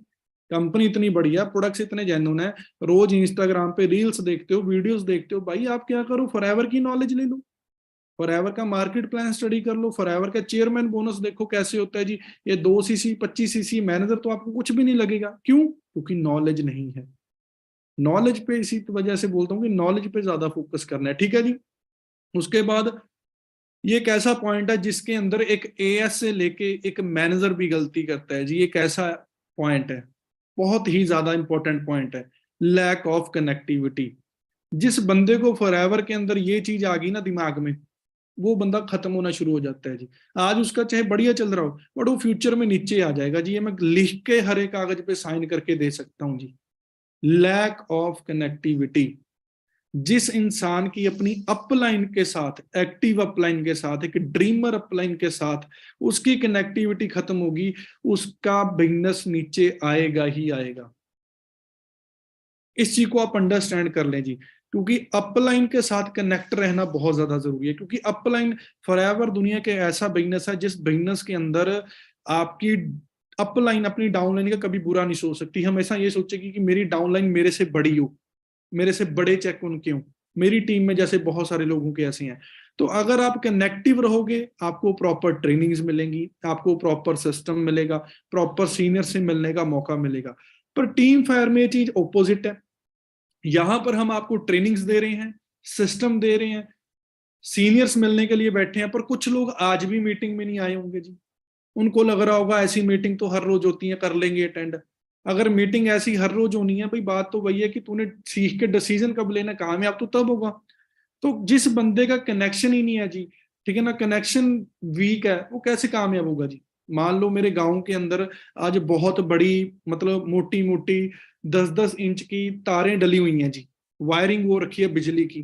Speaker 2: कंपनी इतनी बढ़िया, प्रोडक्ट्स इतने जेन्युइन है, रोज इंस्टाग्राम पे रील्स देखते हो, वीडियोस देखते हो, भाई आप क्या करो, फॉरएवर की नॉलेज ले लो, फॉरएवर का मार्केट प्लान स्टडी कर लो, फॉरएवर का चेयरमैन बोनस देखो कैसे होता है जी। ये 2 सीसी 25 सीसी मैनेजर तो आपको कुछ भी नहीं लगेगा, क्यों? क्योंकि नॉलेज नहीं है। नॉलेज पे इसी वजह से बोलता हूँ कि नॉलेज पे ज्यादा फोकस करना है, ठीक है जी। उसके बाद ये एक ऐसा पॉइंट है जिसके अंदर एक एएस से लेके एक मैनेजर भी गलती करता है जी। ये कैसा पॉइंट है? बहुत ही ज्यादा इंपॉर्टेंट पॉइंट है, लैक ऑफ कनेक्टिविटी। जिस बंदे को फॉरएवर के अंदर ये चीज आ गई ना दिमाग में, वो बंदा खत्म होना शुरू हो जाता है जी। आज उसका चाहे बढ़िया चल रहा हो, बट वो फ्यूचर में नीचे आ जाएगा जी। ये मैं लिख के हरे कागज पे साइन करके दे सकता हूँ जी। Lack of connectivity. जिस इंसान की अपनी अपलाइन के साथ, एक्टिव अपलाइन के साथ, एक ड्रीमर अपलाइन के साथ उसकी कनेक्टिविटी खत्म होगी, उसका बिजनेस नीचे आएगा ही आएगा। इस चीज को आप अंडरस्टैंड कर लें जी, क्योंकि अपलाइन के साथ कनेक्ट रहना बहुत ज्यादा जरूरी है। क्योंकि अपलाइन फॉरएवर दुनिया के ऐसा बिजनेस है जिस बिजनेस के अंदर आपकी अपलाइन अपनी डाउनलाइन का कभी बुरा नहीं सोच सकती। हमेशा ये सोचेगी कि मेरी डाउनलाइन मेरे से बड़ी हो, मेरे से बड़े चेक उनके हों, मेरी टीम में जैसे बहुत सारे लोगों के ऐसे हैं। तो अगर आप कनेक्टिव रहोगे, आपको प्रॉपर ट्रेनिंग्स मिलेंगी, आपको प्रॉपर सिस्टम मिलेगा, प्रॉपर सीनियर से मिलने का मौका मिलेगा। पर टीम फायर में ये चीज ऑपोजिट है। यहां पर हम आपको ट्रेनिंग्स दे रहे हैं, सिस्टम दे रहे हैं, सीनियर्स मिलने के लिए बैठे हैं, पर कुछ लोग आज भी मीटिंग में नहीं आए होंगे जी। उनको लग रहा होगा ऐसी मीटिंग तो हर रोज होती है, कर लेंगे अटेंड। अगर मीटिंग ऐसी हर रोज होनी है भाई, बात तो वही है कि तूने सीख के डिसीजन कब लेना, कामयाब तो तब होगा। तो जिस बंदे का कनेक्शन ही नहीं है जी, ठीक है ना, कनेक्शन वीक है, वो कैसे कामयाब होगा जी। मान लो मेरे गांव के अंदर आज बहुत बड़ी, मतलब मोटी मोटी 10-10 इंच की तारें डली हुई हैं जी, वायरिंग वो रखी है बिजली की,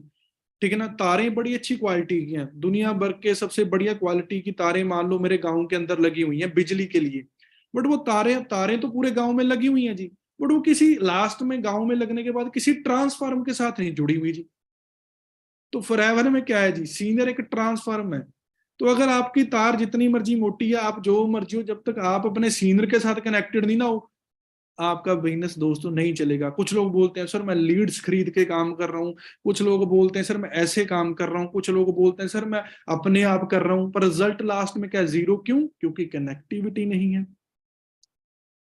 Speaker 2: ठीक है ना। तारें बड़ी अच्छी क्वालिटी की हैं, दुनिया भर के सबसे बढ़िया क्वालिटी की तारें मान लो मेरे गांव के अंदर लगी हुई हैं बिजली के लिए। बट वो तारें तारें तो पूरे गांव में लगी हुई हैं जी, बट वो किसी लास्ट में गांव में लगने के बाद किसी ट्रांसफार्म के साथ नहीं जुड़ी हुई जी। तो फॉरएवर में क्या है जी, सीनियर एक ट्रांसफार्म है। तो अगर आपकी तार जितनी मर्जी मोटी है, आप जो मर्जी हो, जब तक आप अपने सीनियर के साथ कनेक्टेड नहीं ना हो, आपका बिजनेस दोस्तों नहीं चलेगा। कुछ लोग बोलते हैं सर मैं लीड्स खरीद के काम कर रहा हूँ, कुछ लोग बोलते हैं सर मैं ऐसे काम कर रहा हूँ, कुछ लोग बोलते हैं सर मैं अपने आप कर रहा हूँ, पर रिजल्ट लास्ट में क्या, जीरो। क्यों? क्योंकि कनेक्टिविटी नहीं है।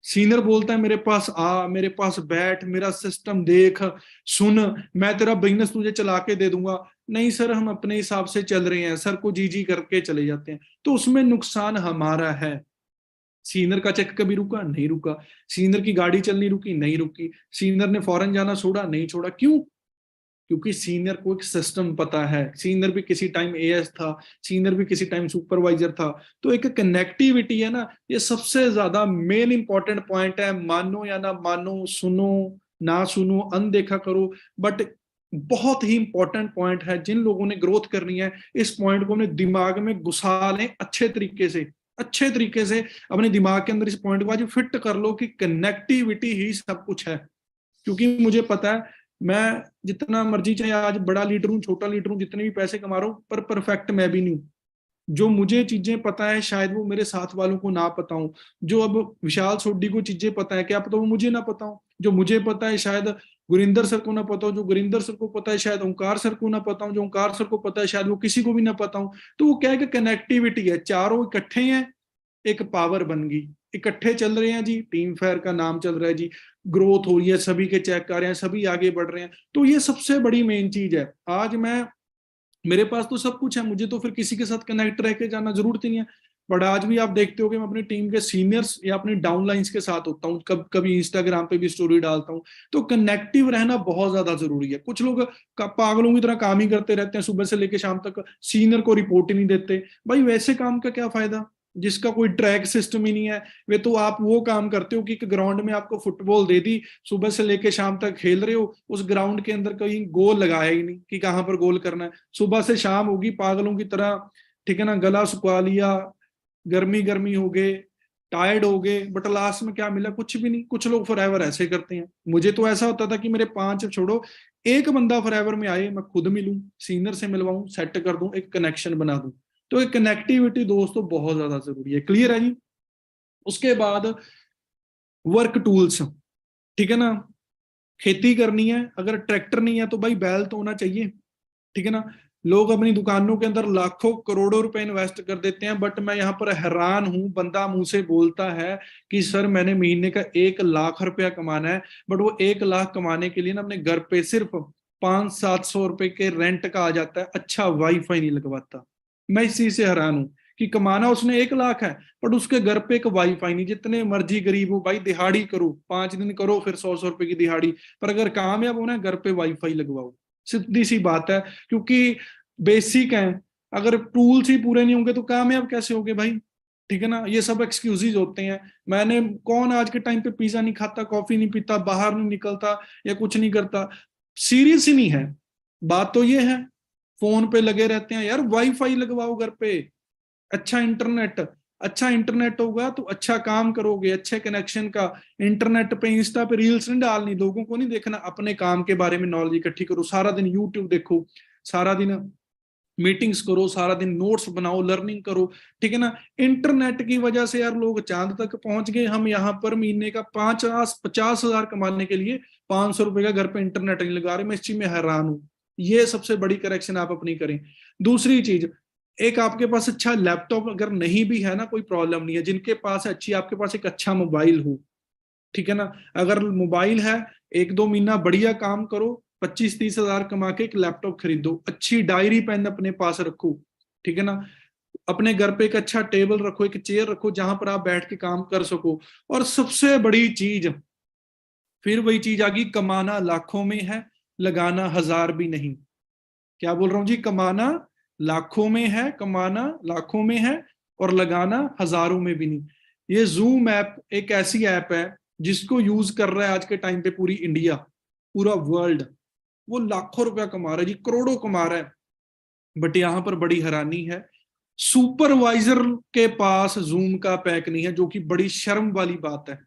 Speaker 2: सीनियर बोलता है मेरे पास आ, मेरे पास बैठ, मेरा सिस्टम देख, सुन, मैं तेरा बिजनेस तुझे चला के दे दूंगा। नहीं सर, हम अपने हिसाब से चल रहे हैं, सर को जी जी करके चले जाते हैं, तो उसमें नुकसान हमारा है। सीनियर का चेक कभी रुका? नहीं रुका। सीनियर की गाड़ी चलनी रुकी? नहीं रुकी। सीनियर ने फॉरेन जाना छोड़ा? नहीं छोड़ा। क्यों? क्योंकि सीनियर को एक सिस्टम पता है। सीनियर भी किसी टाइम एएस था, सीनियर भी किसी टाइम सुपरवाइजर था। तो एक कनेक्टिविटी है ना, ये सबसे ज्यादा मेन इंपॉर्टेंट पॉइंट है। मानो या ना मानो, सुनो ना सुनो, अनदेखा करो, बट बहुत ही इंपॉर्टेंट पॉइंट है। जिन लोगों ने ग्रोथ करनी है, इस पॉइंट को अपने दिमाग में घुसा लें अच्छे तरीके से, अच्छे तरीके से अपने दिमाग के अंदर इस पॉइंट को आज फिट कर लो कि कनेक्टिविटी ही सब कुछ है। क्योंकि मुझे पता है, मैं जितना मर्जी चाहे आज बड़ा लीडर हूँ, छोटा लीडर हूँ, जितने भी पैसे कमा रहा हूँ, पर परफेक्ट मैं भी नहीं हूँ। जो मुझे चीजें पता है शायद वो मेरे साथ वालों को ना पता हो। जो अब विशाल सोड्डी को चीजें पता है, क्या पता वो मुझे ना पता हो। जो मुझे पता है शायद गुरिंदर सर को ना पता हो, जो गुरिंदर सर को पता है शायद ओंकार सर को ना पता हो, जो ओंकार सर को पता है शायद वो किसी को भी ना पता हो। तो वो क्या है कि कनेक्टिविटी है, चारों इकट्ठे हैं, एक पावर बन गई, इकट्ठे चल रहे हैं जी, टीम फेयर का नाम चल रहा है जी, ग्रोथ हो रही है, सभी के चेक कर रहे हैं, सभी आगे बढ़ रहे हैं। तो ये सबसे बड़ी मेन चीज है। आज मैं, मेरे पास तो सब कुछ है, मुझे तो फिर किसी के साथ कनेक्ट रह के जाना जरूरत ही नहीं है। बट आज भी आप देखते हो कि मैं अपनी टीम के सीनियर्स या अपनी डाउनलाइंस के साथ होता हूँ, कभी इंस्टाग्राम पे भी स्टोरी डालता हूँ। तो कनेक्टिव रहना बहुत ज्यादा जरूरी है। कुछ लोग पागलों की तरह काम ही करते रहते हैं, सुबह से लेकर शाम तक सीनियर को रिपोर्ट ही नहीं देते। भाई वैसे काम का क्या फायदा जिसका कोई ट्रैक सिस्टम ही नहीं है। वे तो आप वो काम करते हो कि एक ग्राउंड में आपको फुटबॉल दे दी, सुबह से लेकर शाम तक खेल रहे हो, उस ग्राउंड के अंदर कहीं गोल लगाया ही नहीं कि कहाँ पर गोल करना है। सुबह से शाम होगी पागलों की तरह, ठीक है ना, गला सुखा लिया, गर्मी गर्मी हो गए, टायर्ड हो गए, बट लास्ट में क्या मिला? कुछ भी नहीं। कुछ लोग फॉरएवर ऐसे करते हैं। मुझे तो ऐसा होता था कि मेरे 5 छोड़ो, एक बंदा फॉरएवर में आए, मैं खुद मिलूं, सीनियर से मिलवाऊं, सेट कर दूं, एक कनेक्शन बना दूं। तो ये कनेक्टिविटी दोस्तों बहुत ज्यादा जरूरी है। क्लियर है जी। उसके बाद वर्क टूल्स, ठीक है ना, खेती करनी है, अगर ट्रैक्टर नहीं है तो भाई बैल तो होना चाहिए, ठीक है ना। लोग अपनी दुकानों के अंदर लाखों करोड़ों रुपए इन्वेस्ट कर देते हैं, बट मैं यहाँ पर हैरान हूं, बंदा मुंह से बोलता है कि सर मैंने महीने का 1 लाख रुपया कमाना है, बट वो 1 लाख कमाने के लिए ना अपने घर पे सिर्फ 500-700 रुपए के रेंट का आ जाता है, अच्छा वाईफाई नहीं लगवाता। मैं इस चीज से हैरान हूं कि कमाना उसने 1 लाख है, बट उसके घर पे एक वाईफाई नहीं। जितने मर्जी गरीब हो भाई, दिहाड़ी करो, 5 दिन करो, फिर 100-100 रुपए की दिहाड़ी, पर अगर कामयाब होना है घर पे वाईफाई लगवाओ। सीधी सी बात है, क्योंकि बेसिक है। अगर टूल्स ही पूरे नहीं होंगे तो कामयाब कैसे होगे भाई, ठीक है ना। ये सब एक्सक्यूजेज होते हैं। मैंने, कौन आज के टाइम पे पिज्जा नहीं खाता, कॉफी नहीं पीता, बाहर नहीं निकलता या कुछ नहीं करता, सीरियस ही नहीं है। बात तो ये है, फोन पे लगे रहते हैं यार, वाईफाई लगवाओ घर पे, अच्छा इंटरनेट। अच्छा इंटरनेट होगा तो अच्छा काम करोगे, अच्छे कनेक्शन का। इंटरनेट पे, इंस्टा पे रील्स नहीं डालनी, लोगों को नहीं देखना, अपने काम के बारे में नॉलेज इकट्ठी करो, सारा दिन यूट्यूब देखो, सारा दिन मीटिंग्स करो, सारा दिन नोट्स बनाओ, लर्निंग करो, ठीक है ना। इंटरनेट की वजह से यार लोग चांद तक पहुंच गए, हम यहाँ पर महीने का 50-50 हजार कमाने के लिए 500 रुपए का घर पे इंटरनेट नहीं लगा रहे। मैं इस चीज में हैरान हूं। ये सबसे बड़ी करेक्शन आप अपनी करें। दूसरी चीज, एक आपके पास अच्छा लैपटॉप अगर नहीं भी है ना, कोई प्रॉब्लम नहीं है, जिनके पास अच्छी, आपके पास एक अच्छा मोबाइल हो, ठीक है ना। अगर मोबाइल है, 1-2 महीना बढ़िया काम करो, 25-30 हजार कमा के एक लैपटॉप खरीदो, अच्छी डायरी पेन अपने पास रखो, ठीक है ना। अपने घर पे एक अच्छा टेबल रखो, एक चेयर रखो जहां पर आप बैठ के काम कर सको। और सबसे बड़ी चीज, फिर वही चीज आ गई, कमाना लाखों में है, लगाना हजार भी नहीं। क्या बोल रहा हूं जी, कमाना लाखों में है, कमाना लाखों में है, और लगाना हजारों में भी नहीं। ये जूम ऐप एक ऐसी ऐप है जिसको यूज कर रहा है आज के टाइम पे पूरी इंडिया, पूरा वर्ल्ड। वो लाखों रुपया कमा रहा है जी, करोड़ों कमा रहा है। बट यहां पर बड़ी हैरानी है, सुपरवाइजर के पास जूम का पैक नहीं है, जो कि बड़ी शर्म वाली बात है।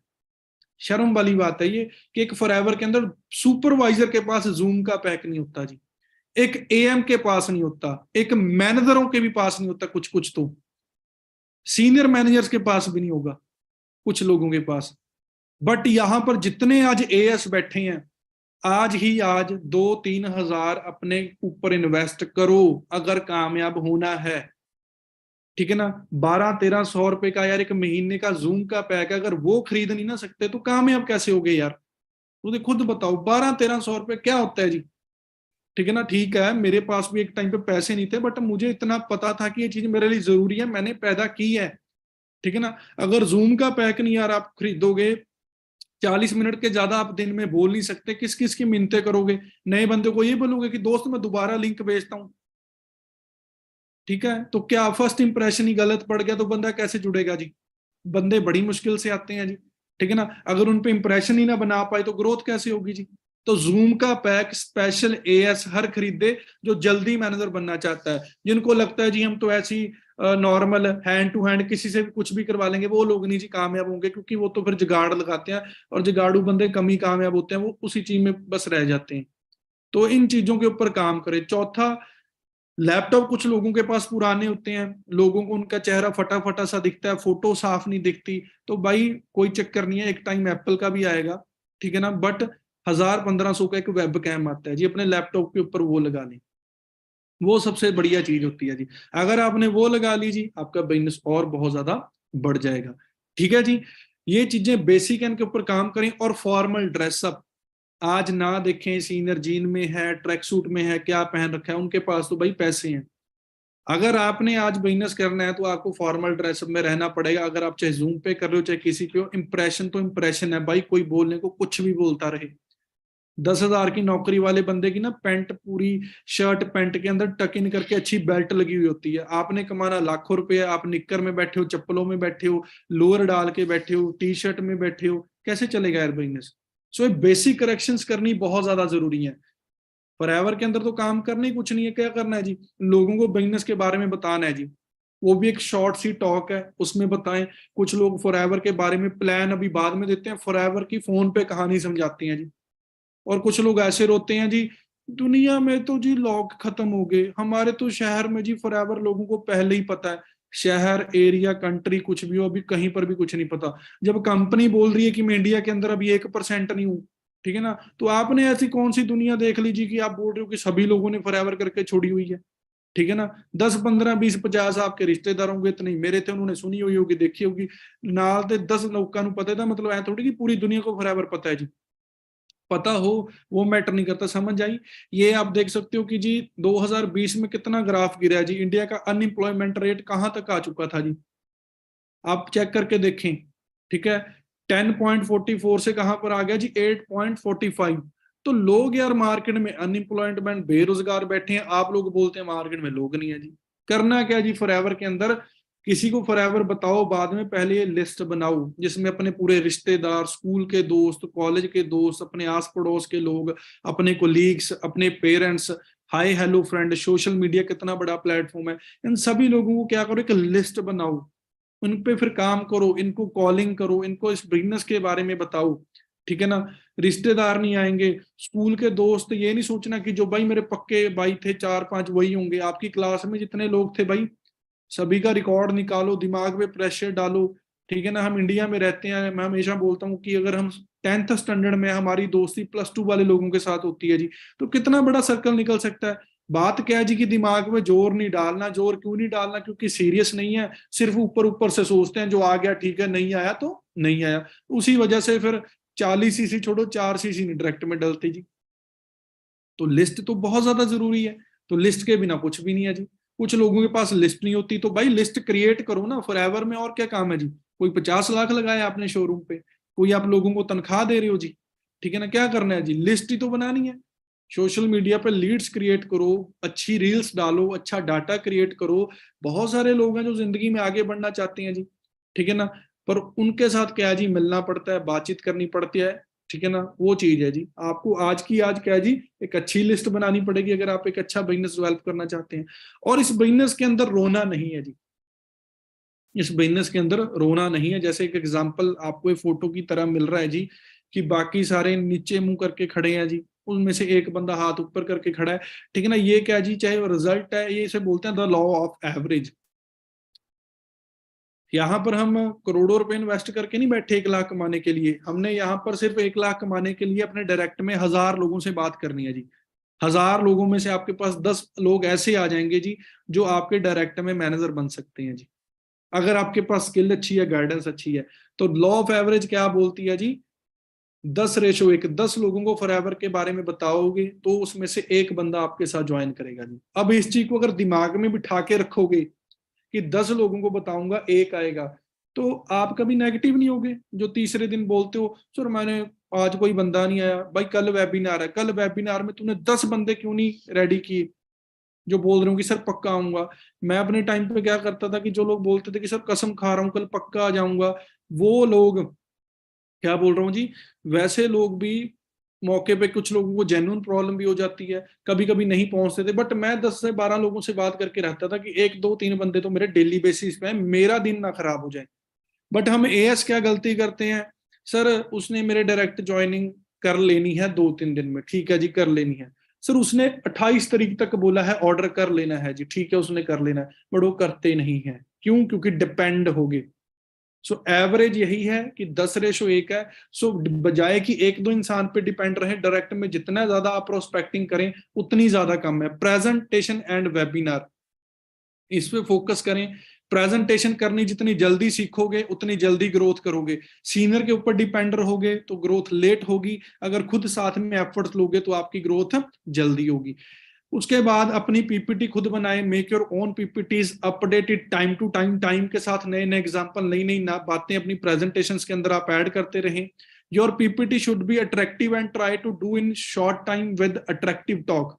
Speaker 2: शर्म वाली बात है ये, कि एक फॉरएवर के अंदर सुपरवाइजर के पास जूम का पैक नहीं होता जी, एक एएम के पास नहीं होता, एक मैनेजरों के भी पास नहीं होता, कुछ कुछ तो सीनियर मैनेजर्स के पास भी नहीं होगा, कुछ लोगों के पास। बट यहां पर जितने आज एएस बैठे हैं, आज ही आज 2-3 हजार अपने ऊपर इन्वेस्ट करो अगर कामयाब होना है, ठीक है ना। 1200-1300 रुपए का यार एक महीने का जूम का पैक है, अगर वो खरीद नहीं ना सकते तो कामयाब कैसे हो गए यार। तो खुद बताओ, 1200-1300 रुपए क्या होता है जी, ठीक है ना। ठीक है, मेरे पास भी एक टाइम पे पैसे नहीं थे, बट मुझे इतना पता था कि ये चीज मेरे लिए जरूरी है, मैंने पैदा की है, ठीक है ना। अगर जूम का पैक नहीं यार आप खरीदोगे, 40 मिनट के ज्यादा आप दिन में बोल नहीं सकते, किस किस की मिन्नतें करोगे। नए बंदे को ये बोलोगे कि दोस्त मैं दोबारा लिंक भेजता हूँ, ठीक है, तो क्या फर्स्ट इंप्रेशन ही गलत पड़ गया तो बंदा कैसे जुड़ेगा जी। बंदे बड़ी मुश्किल से आते हैं जी, ठीक है ना। अगर उन पे इंप्रेशन ही ना बना पाए तो ग्रोथ कैसे होगी जी। तो जूम का पैक स्पेशल एएस हर खरीदे जो जल्दी मैनेजर बनना चाहता है। जिनको लगता है जी हम तो ऐसी नॉर्मल हैंड टू हैंड किसी से भी कुछ भी करवा लेंगे, वो लोग नहीं जी कामयाब होंगे, क्योंकि वो तो फिर जुगाड़ लगाते हैं, और जुगाड़ू बंदे कम ही कामयाब होते हैं, वो उसी चीज में बस रह जाते हैं। तो इन चीजों के ऊपर काम करें। चौथा, लैपटॉप कुछ लोगों के पास पुराने होते हैं, लोगों को उनका चेहरा फटा फटा सा दिखता है, फोटो साफ नहीं दिखती, तो भाई कोई चक्कर नहीं है, एक टाइम एप्पल का भी आएगा, ठीक है ना। बट 1000-1500 का एक वेब कैम आता है जी, अपने लैपटॉप के ऊपर वो लगा लें, वो सबसे बढ़िया चीज होती है जी। अगर आपने वो लगा ली जी, आपका बिजनेस और बहुत ज्यादा बढ़ जाएगा, ठीक है जी। ये चीजें बेसिक है, इनके ऊपर काम करें। और फॉर्मल ड्रेसअप, आज ना देखें सीनियर जीन में है, ट्रैक सूट में है, क्या पहन रखा है, उनके पास तो भाई पैसे हैं। अगर आपने आज बिजनेस करना है तो आपको फॉर्मल ड्रेसअप में रहना पड़ेगा, अगर आप चाहे जूम पे कर रहे हो चाहे किसी पे हो। इंप्रेशन तो इंप्रेशन है भाई, कोई बोलने को कुछ भी बोलता रहे। 10 हजार की नौकरी वाले बंदे की ना पैंट, पूरी शर्ट पैंट के अंदर टक इन करके अच्छी बेल्ट लगी हुई होती है। आपने कमाना लाखों रुपए, आप निक्कर में बैठे हो, चप्पलों में बैठे हो, लोअर डाल के बैठे हो, टी शर्ट में बैठे हो, कैसे चलेगा यार बिजनेस। सो ये बेसिक करेक्शंस करनी बहुत ज्यादा जरूरी है। फॉरएवर के अंदर तो काम करने ही कुछ नहीं है, क्या करना है जी, लोगों को बिजनेस के बारे में बताना है जी। वो भी एक शॉर्ट सी टॉक है, उसमें बताएं। कुछ लोग फॉरएवर के बारे में प्लान अभी बाद में देते हैं, फॉरएवर की फोन पे कहानी समझाती हैं जी। और कुछ लोग ऐसे रोते हैं जी, दुनिया में तो जी लॉक खत्म हो गए, हमारे तो शहर में जी फॉरएवर लोगों को पहले ही पता है, शहर एरिया कंट्री कुछ भी हो, अभी कहीं पर भी कुछ नहीं पता। जब कंपनी बोल रही है कि मैं इंडिया के अंदर अभी 1% नहीं हूँ, ठीक है ना, तो आपने ऐसी कौन सी दुनिया देख लीजिए कि आप बोल रहे हो कि सभी लोगों ने फॉरएवर करके छोड़ी हुई है, ठीक है ना। 10 15 20 50 आपके रिश्तेदार होंगे, इतने मेरे थे, उन्होंने सुनी हुई होगी, देखी होगी, नाल ते 10 लोगों को पता था, मतलब ऐ थोड़ी कि पूरी दुनिया को फॉरएवर पता है जी। पता हो वो मैटर नहीं करता, समझ आई। ये आप देख सकते हो कि जी 2020 में कितना ग्राफ गिरा है जी, इंडिया का अनएम्प्लॉयमेंट रेट कहां तक आ चुका था जी, आप चेक करके देखें, ठीक है। 10.44 से कहां पर आ गया जी, 8.45। तो लोग यार मार्केट में अनएम्प्लॉयमेंट बेरोजगार बैठे हैं, आप लोग बोलते हैं मार्केट में लोग नहीं है जी। करना क्या जी फॉरएवर के अंदर, किसी को फॉरएवर बताओ बाद में, पहले ये लिस्ट बनाओ जिसमें अपने पूरे रिश्तेदार, स्कूल के दोस्त, कॉलेज के दोस्त, अपने आस पड़ोस के लोग, अपने कोलीग्स, अपने parents, hi hello friend, social media कितना बड़ा प्लेटफॉर्म है, इन सभी लोगों को क्या करो, एक लिस्ट बनाओ, उन पे फिर काम करो, इनको कॉलिंग करो, इनको इस बिजनेस के बारे में बताओ, ठीक है ना। रिश्तेदार नहीं आएंगे, स्कूल के दोस्त, ये नहीं सोचना कि जो भाई मेरे पक्के भाई थे 4 5 वही होंगे, आपकी क्लास में जितने लोग थे भाई सभी का रिकॉर्ड निकालो, दिमाग पे प्रेशर डालो, ठीक है ना। हम इंडिया में रहते हैं, मैं हमेशा बोलता हूँ कि अगर हम 10th स्टैंडर्ड में हमारी दोस्ती +2 वाले लोगों के साथ होती है जी, तो कितना बड़ा सर्कल निकल सकता है। बात क्या है जी कि दिमाग में जोर नहीं डालना, जोर क्यों नहीं डालना, क्योंकि सीरियस नहीं है, सिर्फ ऊपर ऊपर से सोचते हैं, जो आ गया ठीक है, नहीं आया तो नहीं आया, उसी वजह से फिर 40 सीसी छोड़ो 4 सीसी नहीं डायरेक्ट में डलते जी। तो लिस्ट तो बहुत ज्यादा जरूरी है, तो लिस्ट के बिना कुछ भी नहीं है जी। कुछ लोगों के पास लिस्ट नहीं होती, तो भाई लिस्ट क्रिएट करो ना फॉरएवर में, और क्या काम है जी। कोई 50 लाख लगाया आपने शोरूम पे, कोई आप लोगों को तनख्वाह दे रहे हो जी, ठीक है ना, क्या करना है जी, लिस्ट ही तो बनानी है। सोशल मीडिया पे लीड्स क्रिएट करो, अच्छी रील्स डालो, अच्छा डाटा क्रिएट करो। बहुत सारे लोग हैं जो जिंदगी में आगे बढ़ना चाहते हैं जी, ठीक है ना, पर उनके साथ क्या है जी, मिलना पड़ता है, बातचीत करनी पड़ती है, ठीक है ना, वो चीज है जी। आपको आज की आज क्या है जी, एक अच्छी लिस्ट बनानी पड़ेगी अगर आप एक अच्छा बिजनेस डेवलप करना चाहते हैं। और इस बिजनेस के अंदर रोना नहीं है जी, इस बिजनेस के अंदर रोना नहीं है। जैसे एक एग्जांपल आपको एक फोटो की तरह मिल रहा है जी, कि बाकी सारे नीचे मुंह करके खड़े हैं जी, उनमें से एक बंदा हाथ ऊपर करके खड़ा है, ठीक है ना। ये क्या जी, चाहे रिजल्ट है, ये इसे बोलते हैं द लॉ ऑफ एवरेज। यहाँ पर हम करोड़ों रुपए इन्वेस्ट करके नहीं बैठे 1 लाख कमाने के लिए, हमने यहाँ पर सिर्फ 1 लाख कमाने के लिए अपने डायरेक्ट में 1000 लोगों से बात करनी है जी। 1000 लोगों में से आपके पास 10 लोग ऐसे आ जाएंगे जी, जो आपके डायरेक्ट में मैनेजर बन सकते हैं जी, अगर आपके पास स्किल अच्छी है, गाइडेंस अच्छी है। तो लॉ ऑफ एवरेज क्या बोलती है जी, 10:1, 10 लोगों को फॉरएवर के बारे में बताओगे तो उसमें से एक बंदा आपके साथ ज्वाइन करेगा जी। अब इस चीज को अगर दिमाग में बिठा के रखोगे कि 10 लोगों को बताऊंगा एक आएगा, तो आप कभी नेगेटिव नहीं होगे। जो तीसरे दिन बोलते हो सर मैंने आज कोई बंदा नहीं आया, भाई कल वेबिनार है, कल वेबिनार में तूने 10 बंदे क्यों नहीं रेडी किए जो बोल रहे हो कि सर पक्का आऊंगा। मैं अपने टाइम पे क्या करता था कि जो लोग बोलते थे कि सर कसम खा रहा हूँ कल पक्का आ जाऊंगा, वो लोग, क्या बोल रहा हूँ जी, वैसे लोग भी मौके पे, कुछ लोगों को जेन्युइन प्रॉब्लम भी हो जाती है, कभी कभी नहीं पहुंचते थे, बट मैं 10 से 12 लोगों से बात करके रहता था कि 1 2 3 बंदे तो मेरे डेली बेसिस पे है, मेरा दिन ना खराब हो जाए। बट हम एएस क्या गलती करते हैं, सर उसने मेरे डायरेक्ट ज्वाइनिंग कर लेनी है 2 3 दिन में, ठीक है जी कर लेनी है। सर उसने 28 तारीख तक बोला है ऑर्डर कर लेना है जी, ठीक है उसने कर लेना है, बट वो करते नहीं है, क्यों, क्योंकि डिपेंड हो गए। सो एवरेज यही है कि 10:1 है। सो बजाय कि 1 2 इंसान पे डिपेंड रहे, डायरेक्ट में जितना ज्यादा आप प्रोस्पेक्टिंग करें उतनी ज्यादा कम है। प्रेजेंटेशन एंड वेबिनार, इस पे फोकस करें। प्रेजेंटेशन करनी जितनी जल्दी सीखोगे उतनी जल्दी ग्रोथ करोगे। सीनियर के ऊपर डिपेंड रहोगे तो ग्रोथ लेट होगी, अगर खुद साथ में एफर्ट्स लोगे तो आपकी ग्रोथ जल्दी होगी। उसके बाद अपनी पीपीटी खुद बनाए, make your own PPTs, updated time to time, time के साथ नए नए एग्जांपल, नई नई बातें अपनी प्रेजेंटेशंस के अंदर आप ऐड करते रहें। Your PPT should be attractive and try to do in short time with attractive talk.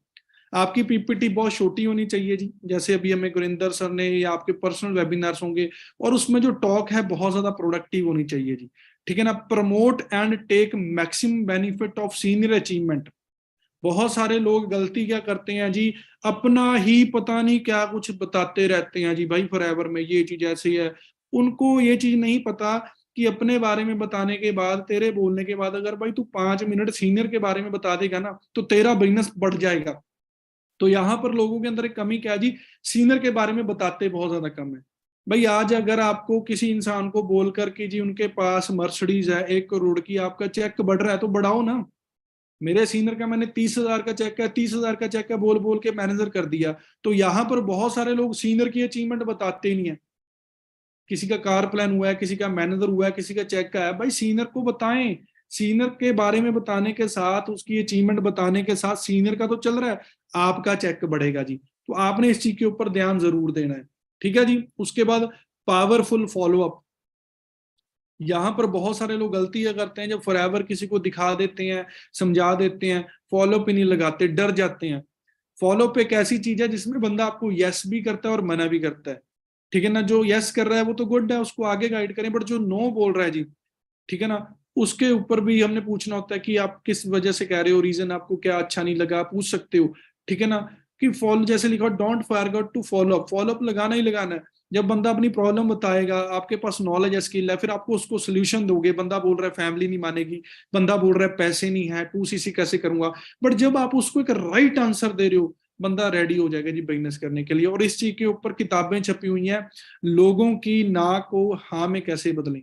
Speaker 2: आपकी पीपीटी बहुत छोटी होनी चाहिए जी, जैसे अभी हमें गुरिंदर सर ने, या आपके पर्सनल वेबिनार्स होंगे, और उसमें जो टॉक है बहुत ज्यादा प्रोडक्टिव होनी चाहिए जी, ठीक है ना। Promote and take maximum benefit of senior achievement. बहुत सारे लोग गलती क्या करते हैं जी, अपना ही पता नहीं क्या कुछ बताते रहते हैं जी, भाई फॉरएवर में ये चीज ऐसी है, उनको ये चीज नहीं पता कि अपने बारे में बताने के बाद, तेरे बोलने के बाद अगर भाई तू 5 मिनट सीनियर के बारे में बता देगा ना, तो तेरा बिजनेस बढ़ जाएगा। तो यहाँ पर लोगों के अंदर एक कमी क्या है जी, सीनियर के बारे में बताते बहुत ज्यादा कम है। भाई आज अगर आपको किसी इंसान को बोल कर कि जी उनके पास मर्सिडीज है 1 करोड़ की, आपका चेक बढ़ रहा है तो बढ़ाओ ना। मेरे सीनियर का मैंने 30,000 का चेक है, 30,000 का चेक है बोल बोल के मैनेजर कर दिया। तो यहाँ पर बहुत सारे लोग सीनियर की अचीवमेंट बताते ही नहीं है। किसी का कार प्लान हुआ है, किसी का मैनेजर हुआ है, किसी का चेक का है, भाई सीनियर को बताएं। सीनियर के बारे में बताने के साथ, उसकी अचीवमेंट बताने के साथ, सीनियर का तो चल रहा है, आपका चेक बढ़ेगा जी। तो आपने इस चीज के ऊपर ध्यान जरूर देना है, ठीक है जी। उसके बाद पावरफुल फॉलोअप। यहाँ पर बहुत सारे लोग गलतियां करते हैं, जब फॉरएवर किसी को दिखा देते हैं, समझा देते हैं, फॉलोअप ही नहीं लगाते, डर जाते हैं। फॉलोअप एक ऐसी चीज है जिसमें बंदा आपको यस भी करता है और मना भी करता है, ठीक है ना। जो यस कर रहा है वो तो गुड है, उसको आगे गाइड करें, बट जो नो बोल रहा है जी, ठीक है ना, उसके ऊपर भी हमने पूछना होता है कि आप किस वजह से कह रहे हो, रीजन आपको क्या अच्छा नहीं लगा, पूछ सकते हो, ठीक है ना। कि फॉलो, जैसे लिखा don't forget to follow up, follow up लगाना ही लगाना है। जब बंदा अपनी प्रॉब्लम बताएगा, आपके पास नॉलेज है, स्किल है, फिर आपको उसको सोल्यूशन दोगे। बंदा बोल रहा है फैमिली नहीं मानेगी, बंदा बोल रहा है पैसे नहीं है, 2cc कैसे करूंगा, बट जब आप उसको एक राइट आंसर दे रहे हो, बंदा रेडी हो जाएगा जी बिजनेस करने के लिए। और इस चीज के ऊपर किताबें छपी हुई हैं, लोगों की ना को हाँ में कैसे बदलें,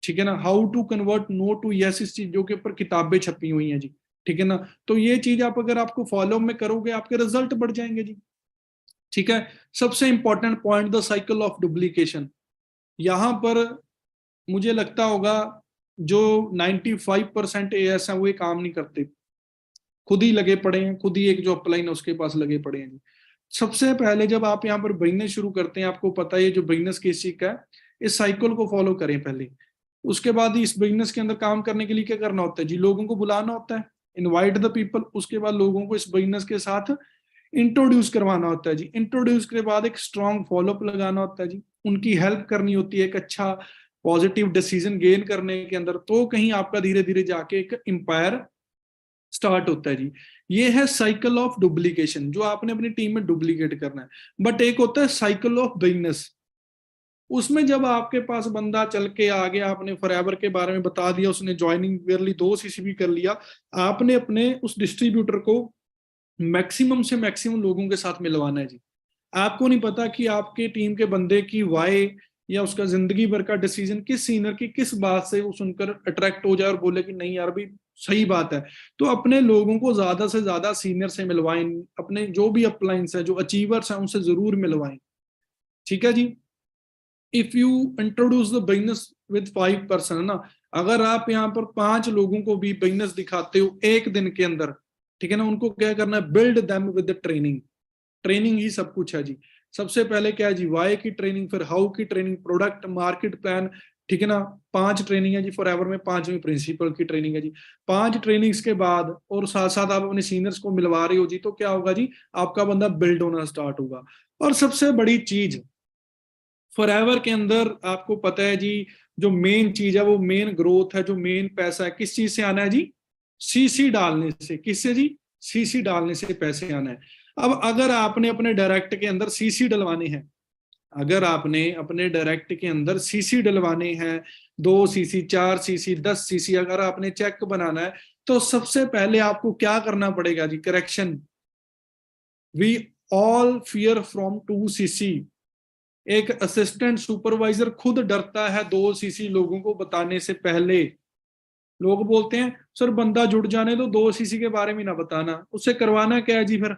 Speaker 2: ठीक है ना। How to convert no to yes, इस चीजों के ऊपर किताबें छपी हुई हैं जी, ठीक है ना। तो ये चीज आप अगर आपको फॉलो में करोगे, आपके रिजल्ट बढ़ जाएंगे जी, ठीक है। सबसे important point, the cycle of duplication. यहां पर मुझे लगता होगा जो 95% एएस है वो ये काम नहीं करते, खुद ही लगे पड़े हैं, खुद ही एक जो अपलाइन है उसके पास लगे पड़े हैं जी। सबसे पहले जब आप यहाँ पर बिजनेस शुरू करते हैं, आपको पता है ये जो बिजनेस किस चीज का है, इस साइकिल को फॉलो करें पहले। उसके बाद इस बिजनेस के अंदर काम करने के लिए क्या करना होता है जी, लोगों को बुलाना होता है, इनवाइट द पीपल। उसके बाद लोगों को इस बिजनेस के साथ इंट्रोड्यूस करवाना होता है जी। इंट्रोड्यूस के बाद एक स्ट्रॉन्ग फॉलोअप लगाना होता है जी, उनकी हेल्प करनी होती है एक अच्छा पॉजिटिव डिसीजन गेन करने के अंदर। तो कहीं आपका धीरे धीरे जाके एक एम्पायर स्टार्ट होता है जी। ये है साइकिल ऑफ डुप्लीकेशन, जो आपने अपनी टीम में डुप्लीकेट करना है। बट एक होता है साइकिल ऑफ बिजनेस, उसमें जब आपके पास बंदा चल के आ गया, आपने फॉरएवर के बारे में बता दिया, उसने ज्वाइनिंग ईयरली 2cc भी कर लिया, आपने अपने उस डिस्ट्रीब्यूटर को मैक्सिमम से मैक्सिमम लोगों के साथ मिलवाना है जी। आपको नहीं पता कि आपके टीम के बंदे की वाई या उसका जिंदगी भर का डिसीजन किस सीनियर की किस बात से वो सुनकर अट्रैक्ट हो जाए और बोले कि नहीं यार भी सही बात है। तो अपने लोगों को ज्यादा से ज्यादा सीनियर से मिलवाएं, अपने जो भी अपलाइंस है, जो अचीवर्स हैं, उनसे जरूर मिलवाएं, ठीक है जी। If you introduce the business with 5 person, है ना, अगर आप यहाँ पर 5 लोगों को भी बिजनेस दिखाते हो एक दिन के अंदर, ठीक है ना, उनको क्या करना है, build them with the training. Training ही सब कुछ है जी। सबसे पहले क्या है जी, वाई की ट्रेनिंग, फिर हाउ की ट्रेनिंग, प्रोडक्ट मार्केट प्लान, ठीक है ना। 5 ट्रेनिंग है जी फॉरएवर में, 5वीं प्रिंसिपल की ट्रेनिंग है जी। 5 ट्रेनिंग्स के बाद और साथ साथ आप अपने सीनियर्स को मिलवा रहे हो जी, तो क्या होगा जी, आपका बंदा बिल्ड होना स्टार्ट होगा। और सबसे बड़ी चीज फॉरएवर के अंदर आपको पता है जी, जो मेन चीज है वो मेन ग्रोथ है, जो मेन पैसा है किस चीज से आना है जी, सीसी डालने से। किससे जी, सीसी डालने से पैसे आना है। अब अगर आपने अपने डायरेक्ट के अंदर सीसी डलवाने हैं, अगर आपने अपने डायरेक्ट के अंदर सीसी डलवाने हैं, 2cc 4cc 10cc, अगर आपने चेक बनाना है, तो सबसे पहले आपको क्या करना पड़ेगा जी, correction. We all fear from 2cc। एक असिस्टेंट सुपरवाइजर खुद डरता है 2cc लोगों को बताने से पहले। लोग बोलते हैं सर बंदा जुड़ जाने तो 2cc के बारे में ना बताना, उससे करवाना क्या है जी फिर।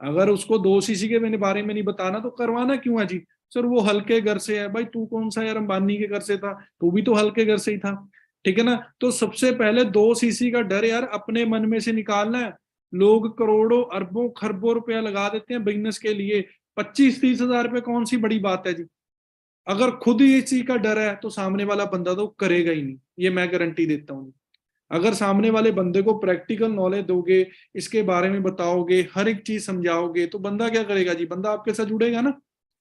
Speaker 2: अगर उसको 2cc के बारे में नहीं बताना तो करवाना क्यों है जी। सर वो हल्के घर से है, भाई तू कौन सा यार अंबानी के घर से था, तू भी तो हल्के घर से ही था, ठीक है ना। तो सबसे पहले 2cc का डर यार अपने मन में से निकालना है। लोग करोड़ों अरबों खरबों रुपया लगा देते हैं बिजनेस के लिए, 25-30 हजार रुपये कौन सी बड़ी बात है जी। अगर खुद ही इस चीज का डर है तो सामने वाला बंदा तो करेगा ही नहीं, ये मैं गारंटी देता हूँ। अगर सामने वाले बंदे को प्रैक्टिकल नॉलेज दोगे, इसके बारे में बताओगे, हर एक चीज समझाओगे, तो बंदा क्या करेगा जी, बंदा आपके साथ जुड़ेगा ना,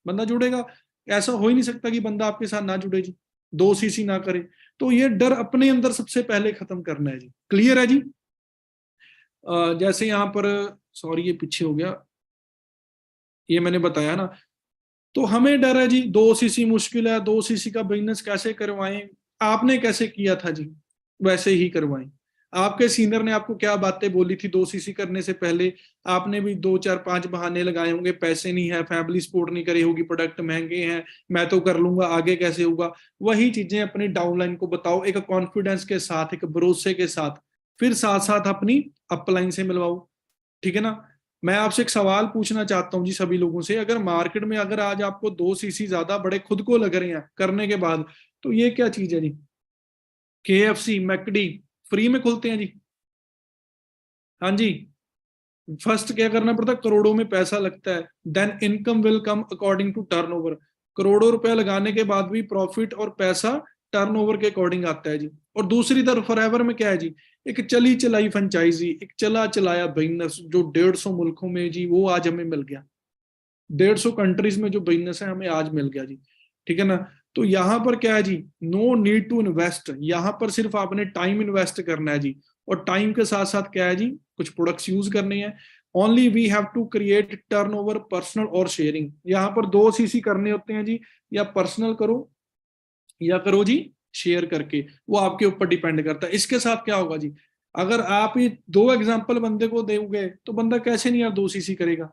Speaker 2: बंदा जुड़ेगा। ऐसा हो ही नहीं सकता कि बंदा आपके साथ ना जुड़े जी, 2cc ना करे। तो ये डर अपने अंदर सबसे पहले खत्म करना है जी। क्लियर है जी। जैसे यहाँ पर, सॉरी ये पीछे हो गया, ये मैंने बताया ना, तो हमें डर है जी 2 सीसी मुश्किल है, 2 सीसी का बिजनेस कैसे करवाएं। आपने कैसे किया था जी, वैसे ही करवाएं। आपके सीनियर ने आपको क्या बातें बोली थी 2 सीसी करने से पहले, आपने भी 2 4 5 बहाने लगाए होंगे, पैसे नहीं है, फैमिली सपोर्ट नहीं करी होगी, प्रोडक्ट महंगे हैं, मैं तो कर लूंगा, आगे कैसे होगा। वही चीजें अपनी डाउनलाइन को बताओ एक कॉन्फिडेंस के साथ, एक भरोसे के साथ, फिर साथ साथ अपनी अपलाइन से मिलवाओ। ठीक है ना। मैं आपसे एक सवाल पूछना चाहता हूँ जी सभी लोगों से, अगर मार्केट में अगर आज आपको 2 सीसी ज्यादा बड़े खुद को लग रहे हैं करने के बाद, तो ये क्या चीज है जी। KFC मैकडी फ्री में खुलते हैं जी। हाँ जी। फर्स्ट क्या करना पड़ता है, करोड़ों में पैसा लगता है, then income will come according to turnover. करोड़ों रुपया लगाने के बाद भी प्रॉफिट और पैसा टर्नओवर के अकॉर्डिंग आता है जी। और दूसरी तरफ फॉरएवर में क्या है जी, एक चली चलाई फ्रेंचाइजी, एक चला चलाया बिजनेस जो 150 मुल्कों में जी, वो आज हमें मिल गया। 150 कंट्रीज में जो बिजनेस है हमें आज मिल गया जी। ठीक है ना। तो यहाँ पर क्या है जी, नो नीड टू इन्वेस्ट, यहाँ पर सिर्फ आपने टाइम इन्वेस्ट करना है जी। और टाइम के साथ साथ क्या है जी, कुछ प्रोडक्ट्स यूज करने हैं। Only we have to create turnover personal और शेयरिंग। यहाँ पर 2 सीसी करने होते हैं जी, या पर्सनल करो या करो जी शेयर करके, वो आपके ऊपर डिपेंड करता है। इसके साथ क्या होगा जी, अगर आप ये 2 एग्जाम्पल बंदे को दोगे तो बंदा कैसे नहीं यार 2 सीसी करेगा।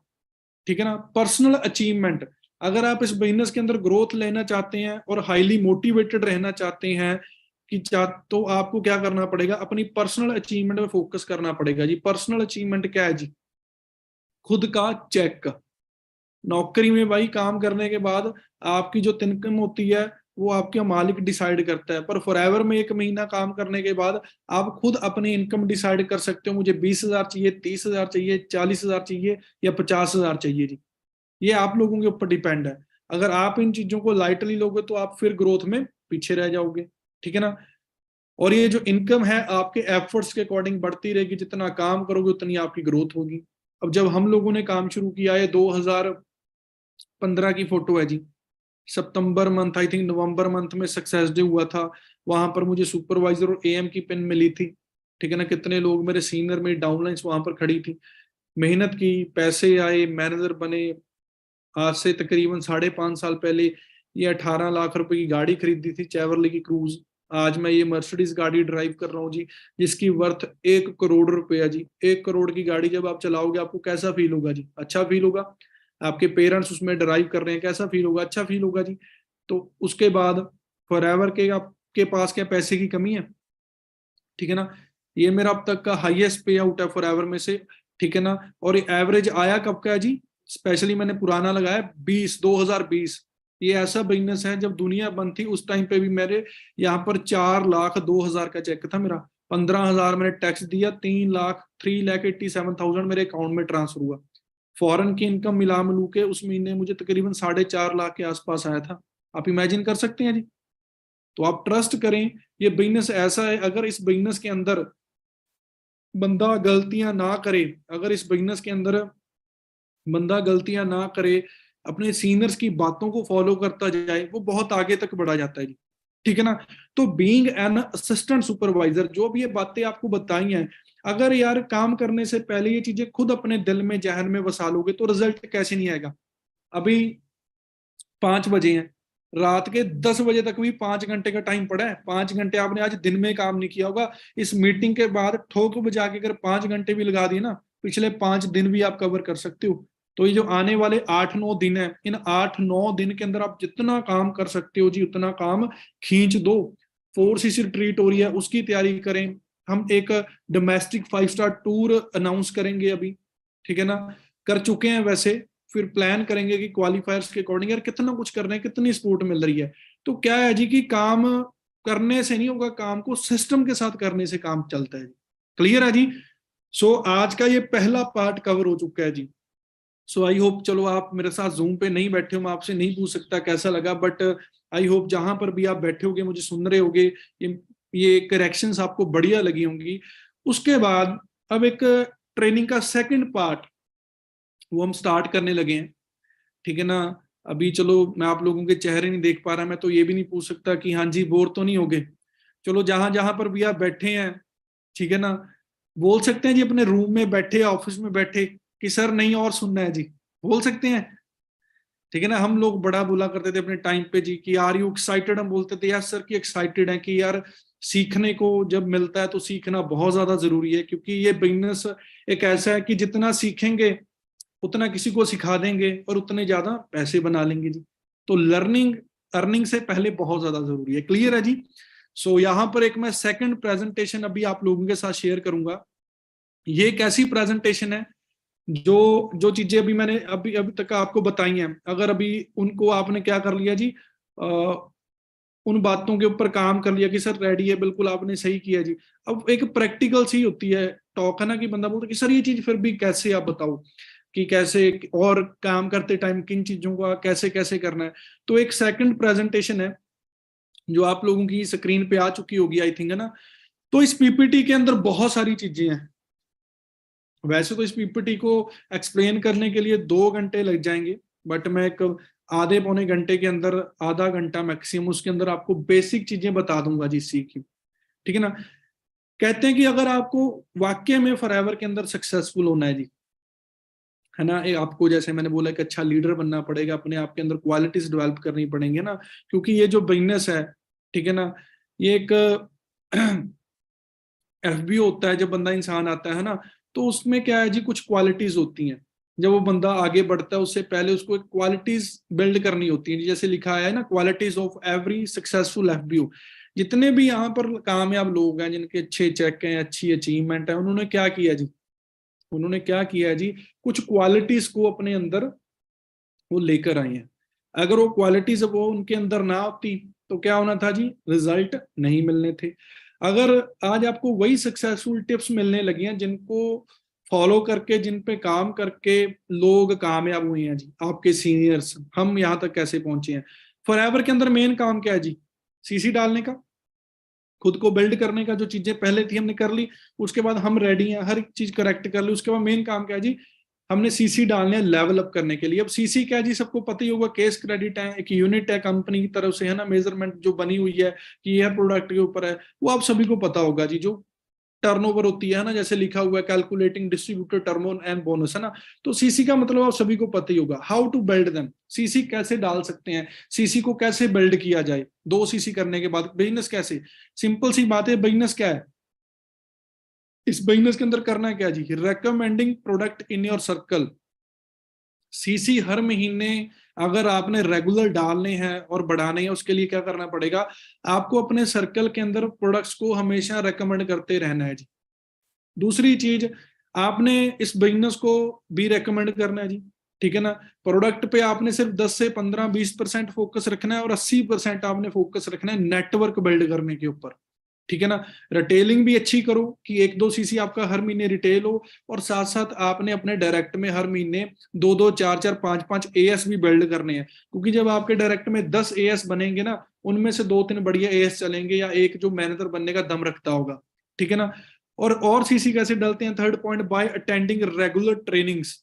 Speaker 2: ठीक है ना। पर्सनल अचीवमेंट, अगर आप इस बिजनेस के अंदर ग्रोथ लेना चाहते हैं और हाईली मोटिवेटेड रहना चाहते हैं तो आपको क्या करना पड़ेगा, अपनी पर्सनल अचीवमेंट में फोकस करना पड़ेगा जी। पर्सनल अचीवमेंट क्या है जी, खुद का चेक। नौकरी में भाई काम करने के बाद आपकी जो इनकम होती है वो आपका मालिक डिसाइड करता है, पर फॉरएवर में 1 महीना काम करने के बाद आप खुद अपनी इनकम डिसाइड कर सकते हो, मुझे 20,000 चाहिए, 30,000 चाहिए, 40,000 चाहिए या 50,000 चाहिए जी। ये आप लोगों के ऊपर डिपेंड है। अगर आप इन चीजों को लाइटली लोगे तो आप फिर ग्रोथ में पीछे रह जाओगे। ठीक है ना। और ये जो इनकम है आपके एफर्ट्स के अकॉर्डिंग बढ़ती रहेगी, जितना काम करोगे उतनी आपकी ग्रोथ होगी। अब जब हम लोगों ने काम शुरू किया है, 2015 की फोटो है जी, सितंबर मंथ आई थिंक, नवंबर मंथ में सक्सेस डे हुआ था। वहां पर मुझे सुपरवाइजर और AM की पिन मिली थी। ठीक है ना। कितने लोग मेरे सीनियर, मेरी डाउनलाइंस वहां पर खड़ी थी, मेहनत की, पैसे आए, मैनेजर बने। आज से तकरीबन 5.5 साल पहले ये 18 लाख रुपए की गाड़ी खरीदी थी, चेवरले की क्रूज। आज मैं ये मर्सिडीज गाड़ी ड्राइव कर रहा हूँ जी, जिसकी वर्थ 1 करोड़ रुपया जी। 1 करोड़ की गाड़ी जब आप चलाओगे आपको कैसा फील होगा जी, अच्छा फील होगा। आपके पेरेंट्स उसमें ड्राइव कर रहे हैं, कैसा फील होगा, अच्छा फील होगा जी। तो उसके बाद फॉरएवर के आपके पास क्या पैसे की कमी है। ठीक है ना। ये मेरा अब तक का हाईएस्ट पे आउट है फॉरएवर में से। ठीक है ना। और ये एवरेज आया कब का है जी, स्पेशली मैंने पुराना लगाया 2020। ये ऐसा बिजनेस है जब दुनिया बंद थी उस टाइम पे भी मेरे यहाँ पर 4,02,000 का चेक था मेरा। 15,000 मैंने टैक्स दिया, 3,87,000 मेरे अकाउंट में ट्रांसफर हुआ। फॉरेन की इनकम मिला मिलू के उस महीने मुझे तकरीबन 4.5 लाख के आसपास आया था। आप इमेजिन कर सकते हैं जी। तो आप ट्रस्ट करें, ये बिजनेस ऐसा है, अगर इस बिजनेस के अंदर बंदा गलतियां ना करे, अगर इस बिजनेस के अंदर बंदा गलतियां ना करे, अपने सीनियर्स की बातों को फॉलो करता जाए, वो बहुत आगे तक बढ़ा जाता है जी। ठीक है ना। तो बीइंग एन असिस्टेंट सुपरवाइजर, जो भी ये बातें आपको बताई हैं, अगर यार काम करने से पहले ये चीजें खुद अपने दिल में जहन में वसा लोगे तो रिजल्ट कैसे नहीं आएगा। अभी 5 बजे हैं, रात के 10 बजे तक भी 5 घंटे का टाइम पड़ा है। 5 घंटे आपने आज दिन में काम नहीं किया होगा, इस मीटिंग के बाद ठोक बजा के अगर 5 घंटे भी लगा दिए ना, पिछले 5 दिन भी आप कवर कर सकते हो। तो ये जो आने वाले 8-9 दिन है, इन 8-9 दिन के अंदर आप जितना काम कर सकते हो जी उतना काम खींच दो। 4 सीसी ट्रीट हो रही है, उसकी तैयारी करें। हम एक डोमेस्टिक 5 स्टार टूर अनाउंस करेंगे अभी। ठीक है ना। कर चुके हैं वैसे, फिर प्लान करेंगे कि क्वालिफायर्स के अकॉर्डिंग यार कितना कुछ कर रहे हैं, कितनी सपोर्ट मिल रही है। तो क्या है जी कि काम करने से नहीं होगा, काम को सिस्टम के साथ करने से काम चलता है। क्लियर है जी। सो आज का ये पहला पार्ट कवर हो चुका है जी। सो आई होप, चलो आप मेरे साथ जूम पे नहीं बैठे हो, मैं आपसे नहीं पूछ सकता कैसा लगा, बट आई होप जहां पर भी आप बैठे होगे मुझे सुन रहे होगे, ये करेक्शंस आपको बढ़िया लगी होंगी। उसके बाद अब एक ट्रेनिंग का सेकंड पार्ट वो हम स्टार्ट करने लगे हैं। ठीक है ना। अभी चलो मैं आप लोगों के चेहरे नहीं देख पा रहा, मैं तो ये भी नहीं पूछ सकता कि हाँ जी बोर तो नहीं हो गए। चलो जहां जहां पर भी आप बैठे हैं, ठीक है ना, बोल सकते हैं जी अपने रूम में बैठे, ऑफिस में बैठे कि सर नहीं और सुनना है जी, बोल सकते हैं। ठीक है ना। हम लोग बड़ा बोला करते थे अपने टाइम पे जी कि आर यू एक्साइटेड, हम बोलते थे यस सर कि एक्साइटेड है, कि यार सीखने को जब मिलता है तो सीखना बहुत ज्यादा जरूरी है, क्योंकि ये बिजनेस एक ऐसा है कि जितना सीखेंगे उतना किसी को सिखा देंगे और उतने ज्यादा पैसे बना लेंगे जी। तो लर्निंग अर्निंग से पहले बहुत ज्यादा जरूरी है। क्लियर है जी। सो यहाँ पर एक मैं सेकंड प्रेजेंटेशन अभी आप लोगों के साथ शेयर करूंगा। ये एक ऐसी प्रेजेंटेशन है जो जो चीजें अभी मैंने अभी अभी तक आपको बताई हैं, अगर अभी उनको आपने क्या कर लिया जी, उन बातों के ऊपर काम कर लिया कि सर रेडी है, बिल्कुल आपने सही किया जी। अब एक प्रैक्टिकल सी होती है टॉक है ना, कि बंदा बोलता है कि सर ये चीज फिर भी कैसे, आप बताओ कि कैसे, और काम करते टाइम किन चीजों का कैसे कैसे करना है। तो एक सेकंड प्रेजेंटेशन है जो आप लोगों की स्क्रीन पे आ चुकी होगी आई थिंक, है ना। तो इस पीपीटी के अंदर बहुत सारी चीजें हैं। वैसे तो इस पीपीटी को एक्सप्लेन करने के लिए 2 घंटे लग जाएंगे, बट मैं एक आधे पौने घंटे के अंदर, आधा घंटा मैक्सिमम, उसके अंदर आपको बेसिक चीजें बता दूंगा जी, सीखी। ठीक है ना। कहते हैं कि अगर आपको वाकई में फॉरएवर के अंदर सक्सेसफुल होना है जी, है ना, आपको जैसे मैंने बोला कि अच्छा लीडर बनना पड़ेगा, अपने आप के अंदर क्वालिटीज डेवलप करनी पड़ेंगी ना, क्योंकि ये जो बिजनेस है, ठीक है ना, ये एक एफबीओ होता है। जब बंदा इंसान आता है ना, तो उसमें क्या है जी, कुछ क्वालिटीज होती हैं। जब वो बंदा आगे बढ़ता है उससे पहले उसको एक क्वालिटीज बिल्ड करनी होती है, जैसे लिखा है ना, qualities of every successful FBO. जितने भी यहाँ पर कामयाब लोग हैं, जिनके अच्छे चेक हैं, अच्छी अचीवमेंट है, उन्होंने क्या किया जी, उन्होंने क्या किया जी, कुछ क्वालिटीज को अपने अंदर वो लेकर आए हैं। अगर वो क्वालिटीज वो उनके अंदर ना होती तो क्या होना था जी, रिजल्ट नहीं मिलने थे। अगर आज आपको वही सक्सेसफुल टिप्स मिलने लगी हैं जिनको फॉलो करके, जिन पे काम करके लोग कामयाब हुए हैं जी, आपके सीनियर्स, हम यहाँ तक कैसे पहुंचे हैं। फॉरएवर के अंदर मेन काम क्या है जी, सीसी डालने का, खुद को बिल्ड करने का। जो चीजें पहले थी हमने कर ली, उसके बाद हम रेडी हैं, हर एक चीज करेक्ट कर ली। उसके बाद मेन काम क्या है जी, हमने सीसी डालने हैं लेवल अप करने के लिए। अब सीसी क्या है जी, सबको पता ही होगा, केस क्रेडिट है, एक यूनिट है कंपनी की तरफ से, है ना, मेजरमेंट जो बनी हुई है कि यह प्रोडक्ट के ऊपर है, वो आप सभी को पता होगा जी। जो टर्नओवर होती है ना, जैसे लिखा हुआ है कैलकुलेटिंग डिस्ट्रीब्यूटर टर्मोन एंड बोनस, है ना। तो सीसी का मतलब आप सभी को पता ही होगा। How to build them, CC कैसे डाल सकते हैं, सीसी को कैसे बिल्ड किया जाए। 2 सीसी करने के बाद बिजनेस कैसे, सिंपल सी बात है। बिजनेस क्या है, इस बिजनेस के अंदर करना है क्या जी, recommending product in your circle. CC हर महीने अगर आपने रेगुलर डालने हैं और बढ़ाने हैं, उसके लिए क्या करना पड़ेगा, आपको अपने सर्कल के अंदर प्रोडक्ट्स को हमेशा रेकमेंड करते रहना है जी। दूसरी चीज, आपने इस बिजनेस को भी रेकमेंड करना है जी। ठीक है ना। प्रोडक्ट पे आपने सिर्फ 10 से 15-20% फोकस रखना है और 80% आपने फोकस रखना है नेटवर्क बिल्ड करने के ऊपर। ठीक है ना। रिटेलिंग भी अच्छी करो कि 1-2 सीसी आपका हर महीने रिटेल हो, और साथ साथ आपने अपने डायरेक्ट में हर महीने 2-2, 4-4, 5-5 एएस भी बिल्ड करने हैं, क्योंकि जब आपके डायरेक्ट में 10 एएस बनेंगे ना, उनमें से 2-3 बढ़िया एएस चलेंगे, या एक जो मैनेजर बनने का दम रखता होगा। ठीक है ना। और सीसी कैसे डालते हैं, third point, by attending regular trainings.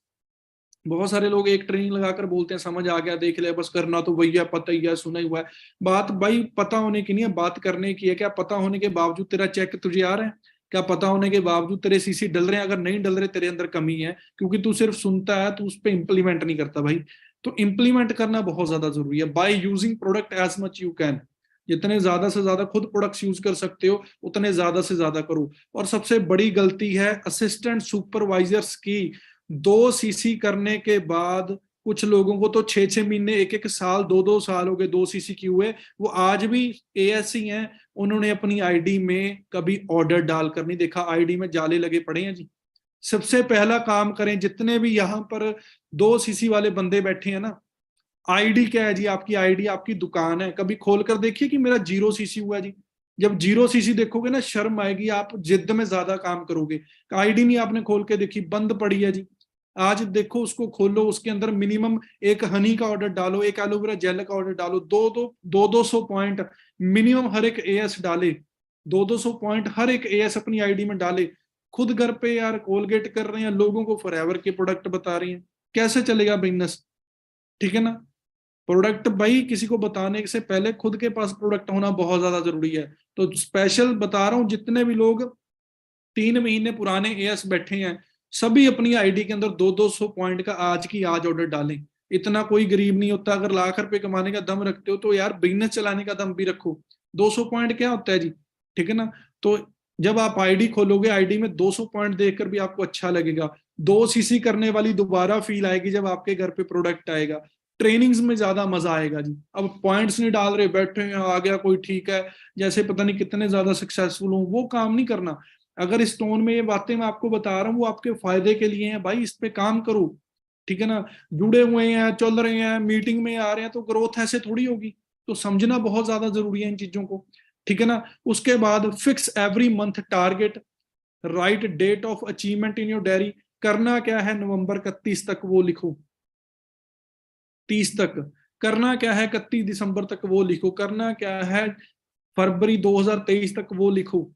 Speaker 2: बहुत सारे लोग एक ट्रेनिंग लगाकर बोलते हैं समझ आ गया, देख लिया, बस करना तो वही है, पता ही है, सुना ही हुआ है। बात भाई पता होने की नहीं है, बात करने की है। क्या पता होने के बावजूद तेरा चेक तुझे आ रहा है, क्या पता होने के बावजूद तेरे सीसी डल रहे हैं, अगर नहीं डल रहे तेरे अंदर कमी है, क्योंकि तू सिर्फ सुनता है, तू उस पर इंप्लीमेंट नहीं करता भाई। तो इंप्लीमेंट करना बहुत ज्यादा जरूरी है। By using product as much you can, जितने ज्यादा से ज्यादा खुद प्रोडक्ट्स यूज कर सकते हो उतने ज्यादा से ज्यादा करो। और सबसे बड़ी गलती है असिस्टेंट सुपरवाइजर्स की। 2 सीसी करने के बाद कुछ लोगों को तो 6-6 महीने, 1-1 साल, 2-2 साल हो गए 2 सीसी किए हुए, वो आज भी एएससी हैं। उन्होंने अपनी आईडी में कभी ऑर्डर डालकर नहीं देखा, आईडी में जाले लगे पड़े हैं जी। सबसे पहला काम करें, जितने भी यहाँ पर 2 सीसी वाले बंदे बैठे हैं ना, आईडी क्या है जी, आपकी आईडी आपकी दुकान है। कभी खोल कर देखिए कि मेरा 0 सीसी हुआ जी। जब 0 सीसी देखोगे ना, शर्म आएगी, आप जिद में ज्यादा काम करोगे। आईडी नहीं आपने खोल के देखी, बंद पड़ी है जी। आज देखो, उसको खोलो, उसके अंदर मिनिमम एक हनी का ऑर्डर डालो, एक एलोवेरा जेल का ऑर्डर डालो, 200 पॉइंट मिनिमम हर एक एएस डाले। 200 पॉइंट हर एक एएस अपनी आईडी में डाले। खुद घर पे यार कोलगेट कर रहे हैं, लोगों को फॉरएवर के प्रोडक्ट बता रही हैं, कैसे चलेगा बिजनेस। ठीक है ना। प्रोडक्ट भाई किसी को बताने से पहले खुद के पास प्रोडक्ट होना बहुत ज्यादा जरूरी है। तो स्पेशल बता रहा हूं, जितने भी लोग 3 महीने पुराने एएस बैठे हैं, सभी अपनी आईडी के अंदर 200 पॉइंट का आज की आज ऑर्डर डालें। इतना कोई गरीब नहीं होता। अगर लाख रुपए कमाने का दम रखते हो तो यार बिजनेस चलाने का दम भी रखो। 200 पॉइंट क्या होता है जी, ठीक है ना। तो जब आप आईडी खोलोगे, आईडी में 200 पॉइंट देखकर भी आपको अच्छा लगेगा। 2 सीसी करने वाली दोबारा फील आएगी जब आपके घर पे प्रोडक्ट आएगा। ट्रेनिंग्स में ज्यादा मजा आएगा जी। अब पॉइंट्स नहीं डाल रहे, बैठे हैं, आ गया कोई, ठीक है, जैसे पता नहीं कितने ज्यादा सक्सेसफुल हो, वो काम नहीं करना। अगर इस टोन में ये बातें मैं आपको बता रहा हूँ, वो आपके फायदे के लिए हैं भाई, इस पे काम करो, ठीक है ना। जुड़े हुए हैं, चल रहे हैं, मीटिंग में आ रहे हैं, तो ग्रोथ ऐसे थोड़ी होगी। तो समझना बहुत ज्यादा जरूरी है इन चीजों को, ठीक है ना। उसके बाद fix every month target, write date of achievement in your diary. करना क्या है नवंबर 31 तक वो लिखो, 30 तक करना क्या है, 31 दिसंबर तक वो लिखो, करना क्या है फरवरी 2023 तक वो लिखो।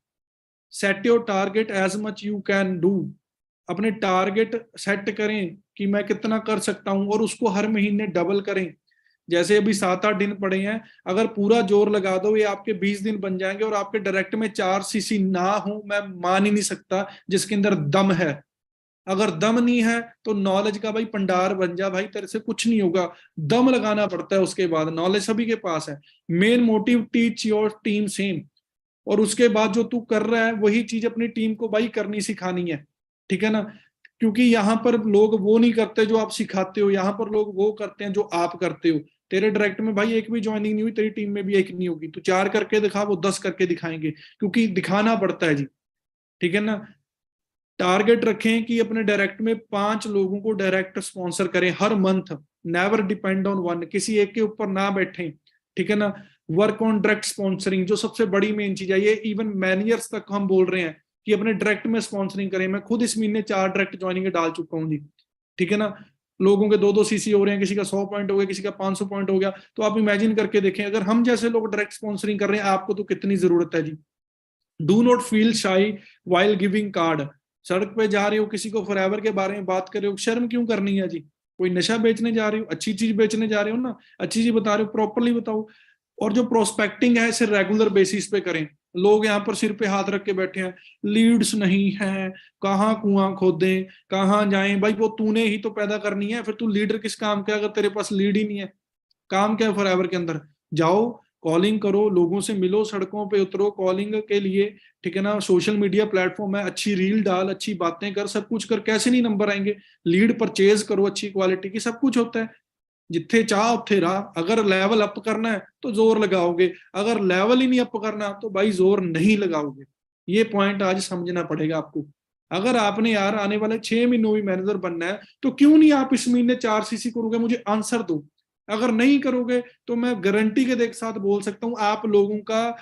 Speaker 2: Set your target as much you can do. अपने टारगेट सेट करें कि मैं कितना कर सकता हूं, और उसको हर महीने डबल करें। जैसे अभी 7-8 दिन पड़े हैं, अगर पूरा जोर लगा दो ये आपके 20 दिन बन जाएंगे, और आपके डायरेक्ट में 4 सीसी ना हो, मैं मान ही नहीं सकता जिसके अंदर दम है। अगर दम नहीं है तो नॉलेज का भाई भंडार बन जा भाई, तेरे से कुछ नहीं होगा। दम लगाना पड़ता है, उसके बाद नॉलेज सभी के पास है। Main motive, teach your team same. और उसके बाद जो तू कर रहा है वही चीज अपनी टीम को भाई करनी सिखानी है, ठीक है ना। क्योंकि यहाँ पर लोग वो नहीं करते जो आप सिखाते हो, यहाँ पर लोग वो करते हैं जो आप करते हो। तेरे डायरेक्ट में भाई एक भी ज्वाइनिंग नहीं हुई, तेरी टीम में भी एक नहीं होगी। तू 4 करके दिखा, वो 10 करके दिखाएंगे, क्योंकि दिखाना पड़ता है जी, ठीक है ना। टारगेट रखें कि अपने डायरेक्ट में 5 लोगों को डायरेक्ट स्पॉन्सर करें हर month. Never depend on one, किसी एक के ऊपर ना बैठे, ठीक है ना। वर्क ऑन डायरेक्ट स्पॉन्सरिंग, जो सबसे बड़ी मेन चीज है, ये इवन मैनेजर्स तक हम बोल रहे हैं कि अपने डायरेक्ट में स्पॉन्सरिंग करें। मैं खुद इस महीने 4 डायरेक्ट ज्वाइनिंग डाल चुका हूँ जी, ठीक है ना। लोगों के 2-2 सीसी हो रहे हैं, किसी का 100 पॉइंट हो गया, किसी का 500 पॉइंट हो गया। तो आप इमेजिन करके देखें, अगर हम जैसे लोग डायरेक्ट स्पॉन्सरिंग कर रहे हैं, आपको तो कितनी जरूरत है जी। Do not feel shy while giving card. सड़क पे जा रहे हो, किसी को फॉरएवर के बारे में बात कर रहे हो, शर्म क्यों करनी है जी। कोई नशा बेचने जा रहे हो, अच्छी चीज बेचने जा रहे हो ना, अच्छी चीज बता रहे हो, प्रॉपरली बताओ। और जो प्रोस्पेक्टिंग है इसे रेगुलर बेसिस पे करें। लोग यहाँ पर सिर पे हाथ रख के बैठे हैं, लीड्स नहीं है, कहाँ कुआं खोदें, कहाँ जाएं। भाई वो तूने ही तो पैदा करनी है, फिर तू लीडर किस काम का, अगर तेरे पास लीड ही नहीं है। काम क्या है फॉरएवर के अंदर, जाओ कॉलिंग करो, लोगों से मिलो, सड़कों पे उतरो कॉलिंग के लिए, ठीक है ना। सोशल मीडिया प्लेटफॉर्म है, अच्छी रील डाल, अच्छी बातें कर, सब कुछ कर, कैसे नहीं नंबर आएंगे। लीड परचेज करो अच्छी क्वालिटी की, सब कुछ होता है। जिथे चाह उथे राह। अगर लेवल अप करना है तो जोर लगाओगे, अगर लेवल ही नहीं अप करना तो भाई जोर नहीं लगाओगे। ये पॉइंट आज समझना पड़ेगा आपको। अगर आपने यार आने वाले 6 महीनों में मैनेजर बनना है, तो क्यों नहीं आप इस महीने 4 सीसी करोगे, मुझे आंसर दो। अगर नहीं करोगे तो मैं गारंटी के साथ बोल सकता हूं, आप लोगों का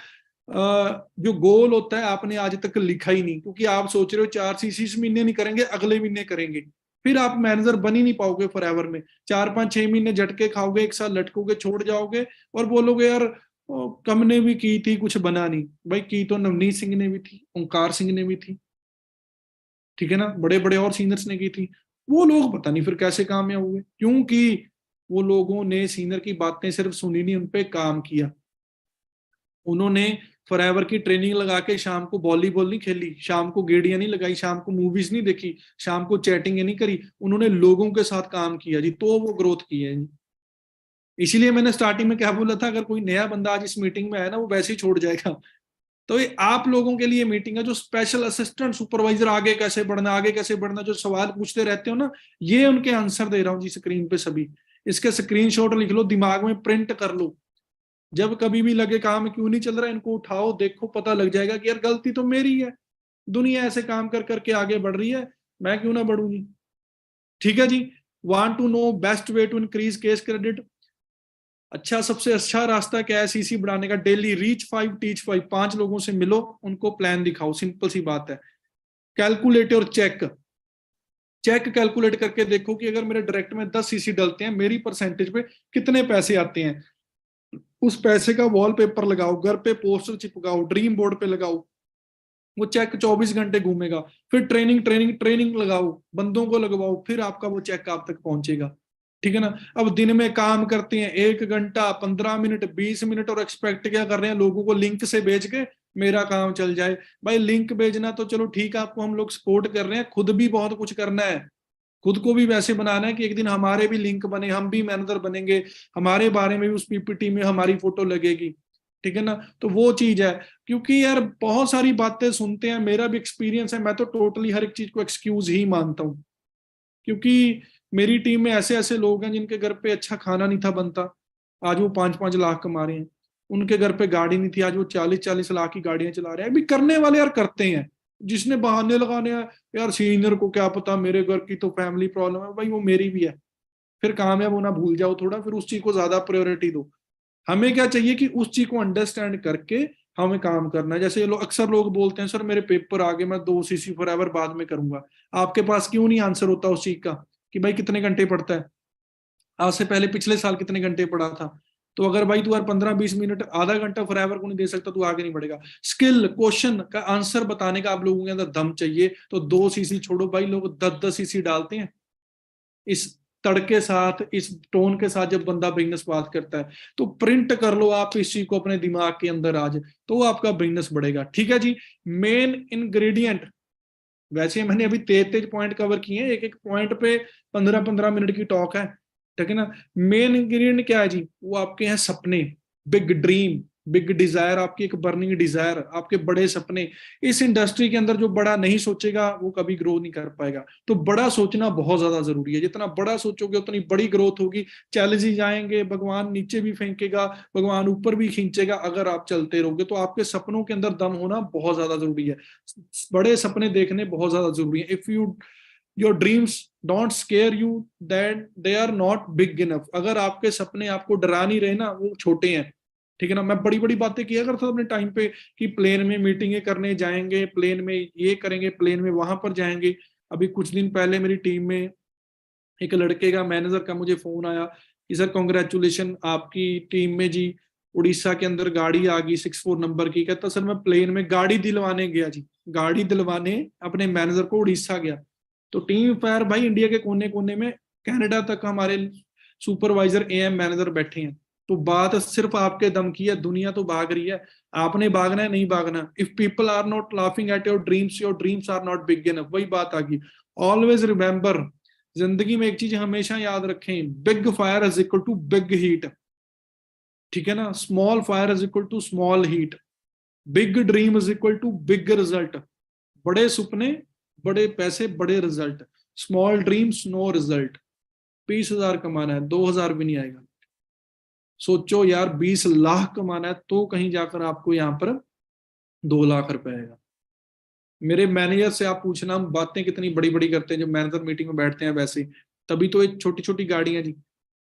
Speaker 2: जो गोल होता है आपने आज तक लिखा ही नहीं, क्योंकि आप सोच रहे हो 4 सीसी इस महीने नहीं करेंगे, अगले महीने करेंगे। फिर आप मैनेजर बन ही नहीं पाओगे फॉरएवर में। 4-5-6 महीने झटके खाओगे, 1 साल लटकोगे, छोड़ जाओगे, और बोलोगे यार कम ने भी की थी, कुछ बना नहीं। भाई की तो नवनीत सिंह ने भी थी, ओंकार सिंह ने भी थी, ठीक है ना, बड़े बड़े और सीनियर्स ने की थी। वो लोग पता नहीं फिर कैसे कामयाब हुए, क्योंकि वो लोगों ने सीनियर की बातें सिर्फ सुनी नहीं, उनपे काम किया। उन्होंने फॉरएवर की ट्रेनिंग लगा के शाम को वॉलीबॉल नहीं खेली, शाम को गेड़ियां नहीं लगाई, शाम को मूवीज नहीं देखी, शाम को चैटिंग नहीं करी। उन्होंने लोगों के साथ काम किया जी, तो वो ग्रोथ की है जी। इसीलिए मैंने स्टार्टिंग में क्या बोला था, अगर कोई नया बंदा आज इस मीटिंग में आया ना, वो वैसे ही छोड़ जाएगा। तो ये आप लोगों के लिए मीटिंग है। जो स्पेशल असिस्टेंट सुपरवाइजर, आगे कैसे बढ़ना, आगे कैसे बढ़ना, जो सवाल पूछते रहते हो ना, ये उनके आंसर दे रहा हूँ जी स्क्रीन पे सभी। इसके स्क्रीनशॉट लिख लो, दिमाग में प्रिंट कर लो। जब कभी भी लगे काम क्यों नहीं चल रहा, इनको उठाओ, देखो, पता लग जाएगा कि यार गलती तो मेरी है। दुनिया ऐसे काम कर करके आगे बढ़ रही है, मैं क्यों ना बढ़ूंगी, ठीक है जी। Want to know best way to increase case credit. अच्छा, सबसे अच्छा रास्ता क्या है सीसी बढ़ाने का? Daily reach 5 teach 5। 5 लोगों से मिलो, उनको प्लान दिखाओ, सिंपल सी बात है। कैलकुलेट और चेक, चेक कैलकुलेट करके देखो कि अगर मेरे डायरेक्ट में 10 सीसी डलते हैं, मेरी परसेंटेज पे कितने पैसे आते हैं। उस पैसे का वॉलपेपर लगाओ, घर पे पोस्टर चिपकाओ, ड्रीम बोर्ड पे लगाओ। वो चेक 24 घंटे घूमेगा। फिर ट्रेनिंग ट्रेनिंग ट्रेनिंग लगाओ, बंदों को लगवाओ, फिर आपका वो चेक आप तक पहुंचेगा, ठीक है ना। अब दिन में काम करते हैं 1 घंटा, 15 मिनट, 20 मिनट, और एक्सपेक्ट क्या कर रहे हैं, लोगों को लिंक से भेज के मेरा काम चल जाए। भाई लिंक भेजना तो चलो ठीक है, आपको हम लोग सपोर्ट कर रहे हैं, खुद भी बहुत कुछ करना है। खुद को भी वैसे बनाना है कि एक दिन हमारे भी लिंक बने, हम भी मैनेजर बनेंगे, हमारे बारे में भी उस पीपीटी में हमारी फोटो लगेगी, ठीक है ना। तो वो चीज है, क्योंकि यार बहुत सारी बातें सुनते हैं, मेरा भी एक्सपीरियंस है, मैं तो टोटली हर एक चीज को एक्सक्यूज ही मानता हूँ, क्योंकि मेरी टीम में ऐसे ऐसे लोग हैं जिनके घर पे अच्छा खाना नहीं था बनता, आज वो 5-5 लाख कमा रहे हैं। उनके घर पे गाड़ी नहीं थी, आज वो 40-40 लाख की गाड़ियां चला रहे हैं। अभी करने वाले यार करते हैं, जिसने बहाने लगाने हैं यार सीनियर को क्या पता, मेरे घर की तो फैमिली प्रॉब्लम है, भाई वो मेरी भी है। फिर कामयाब होना भूल जाओ थोड़ा, फिर उस चीज को ज्यादा प्रायोरिटी दो। हमें क्या चाहिए कि उस चीज को अंडरस्टैंड करके हमें काम करना है। जैसे अक्सर लोग बोलते हैं सर मेरे पेपर आ गए, मैं 2 सीसी फॉरएवर बाद में करूंगा। आपके पास क्यों नहीं आंसर होता उस चीज का कि भाई कितने घंटे पढ़ता है, आज से पहले पिछले साल कितने घंटे पढ़ा था। तो अगर भाई तू यार 15-20 मिनट आधा घंटा फॉरएवर को नहीं दे सकता, तू आगे नहीं बढ़ेगा। स्किल क्वेश्चन का आंसर बताने का आप लोगों के अंदर दम चाहिए। तो 2 सीसी छोड़ो भाई, लोग 10-10 सीसी डालते हैं। इस तड़के साथ, इस टोन के साथ जब बंदा बिजनेस बात करता है, तो प्रिंट कर लो आप इस चीज को अपने दिमाग के अंदर आज, तो आपका बिजनेस बढ़ेगा। ठीक है जी। मेन इंग्रेडिएंट, वैसे मैंने अभी 33 पॉइंट कवर किए हैं, एक एक पॉइंट पे 15-15 मिनट की टॉक है, ठीक है ना। मेन इंग्रेडिएंट क्या है जी, वो आपके हैं सपने, बिग ड्रीम, बिग डिजायर, आपकी एक बर्निंग डिजायर, आपके बड़े सपने। इस इंडस्ट्री के अंदर जो बड़ा नहीं सोचेगा वो कभी ग्रो नहीं कर पाएगा। तो बड़ा सोचना बहुत ज्यादा जरूरी है, जितना बड़ा सोचोगे उतनी बड़ी ग्रोथ होगी। चैलेंजेस आएंगे, भगवान नीचे भी फेंकेगा, भगवान ऊपर भी खींचेगा, अगर आप चलते रहोगे। तो आपके सपनों के अंदर दम होना बहुत ज्यादा जरूरी है, बड़े सपने देखने बहुत ज्यादा जरूरी है। If you your dreams don't scare you, that they are not big enough. अगर आपके सपने आपको डरा नहीं रहे ना, वो छोटे हैं, ठीक है ना। मैं बड़ी बड़ी बातें किया करता था अपने टाइम पे कि प्लेन में मीटिंगें करने जाएंगे, प्लेन में ये करेंगे, प्लेन में वहां पर जाएंगे। अभी कुछ दिन पहले मेरी टीम में एक लड़के का, मैनेजर का, मुझे फोन आया कि सर कॉन्ग्रेचुलेशन आपकी टीम में जी उड़ीसा के अंदर गाड़ी आ गई 64 नंबर की। कहता सर मैं प्लेन में गाड़ी दिलवाने गया जी, गाड़ी दिलवाने अपने मैनेजर को उड़ीसा गया। तो टीम फायर भाई इंडिया के कोने कोने में, कनाडा तक हमारे सुपरवाइजर एएम मैनेजर बैठे हैं। तो बात सिर्फ आपके दम की है, दुनिया तो भाग रही है, आपने भागना है, नहीं भागना। If people are not laughing at your dreams are not big enough. वही बात आ गई। ऑलवेज रिमेंबर, जिंदगी में एक चीज हमेशा याद रखें, big fire is equal to big heat, ठीक है ना। Small fire is equal to small heat, big dream is equal to big result. बड़े सपने, बड़े पैसे, बड़े result. Small dreams, no result. 20,000 कमाना है, 2,000 भी नहीं आएगा। सोचो यार 20 लाख कमाना है तो कहीं जाकर आपको यहाँ पर 2 लाख रुपए आएगा। मेरे मैनेजर से आप पूछना, हम बातें कितनी बड़ी बड़ी करते हैं जब मैनेजर मीटिंग में बैठते हैं, वैसे तभी तो ये छोटी छोटी गाड़ियां जी।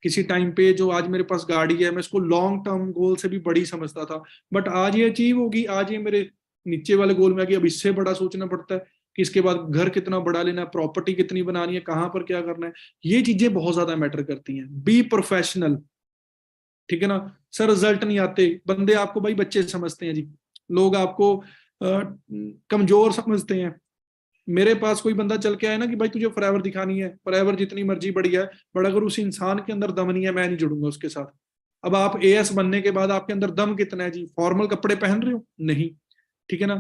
Speaker 2: किसी टाइम पे जो आज मेरे पास गाड़ी है, मैं इसको लॉन्ग टर्म गोल से भी बड़ी समझता था, बट आज ये अचीव होगी, आज ये मेरे नीचे वाले गोल में आ गई। अब इससे बड़ा सोचना पड़ता है कि इसके बाद घर कितना बड़ा लेना है, प्रॉपर्टी कितनी बनानी है, कहाँ पर क्या करना है। ये चीजें बहुत ज्यादा मैटर करती हैं। बी प्रोफेशनल, ठीक है ना। सर रिजल्ट नहीं आते, बंदे आपको भाई बच्चे समझते हैं जी, लोग आपको कमजोर समझते हैं। मेरे पास कोई बंदा चल के आए ना कि भाई तुझे फॉरएवर दिखानी है, फॉरएवर जितनी मर्जी बड़ी है, बट अगर उस इंसान के अंदर दम नहीं है, मैं नहीं जुड़ूंगा उसके साथ। अब आप एएस बनने के बाद आपके अंदर दम कितना है जी? फॉर्मल कपड़े पहन रहे हो? नहीं, ठीक है ना।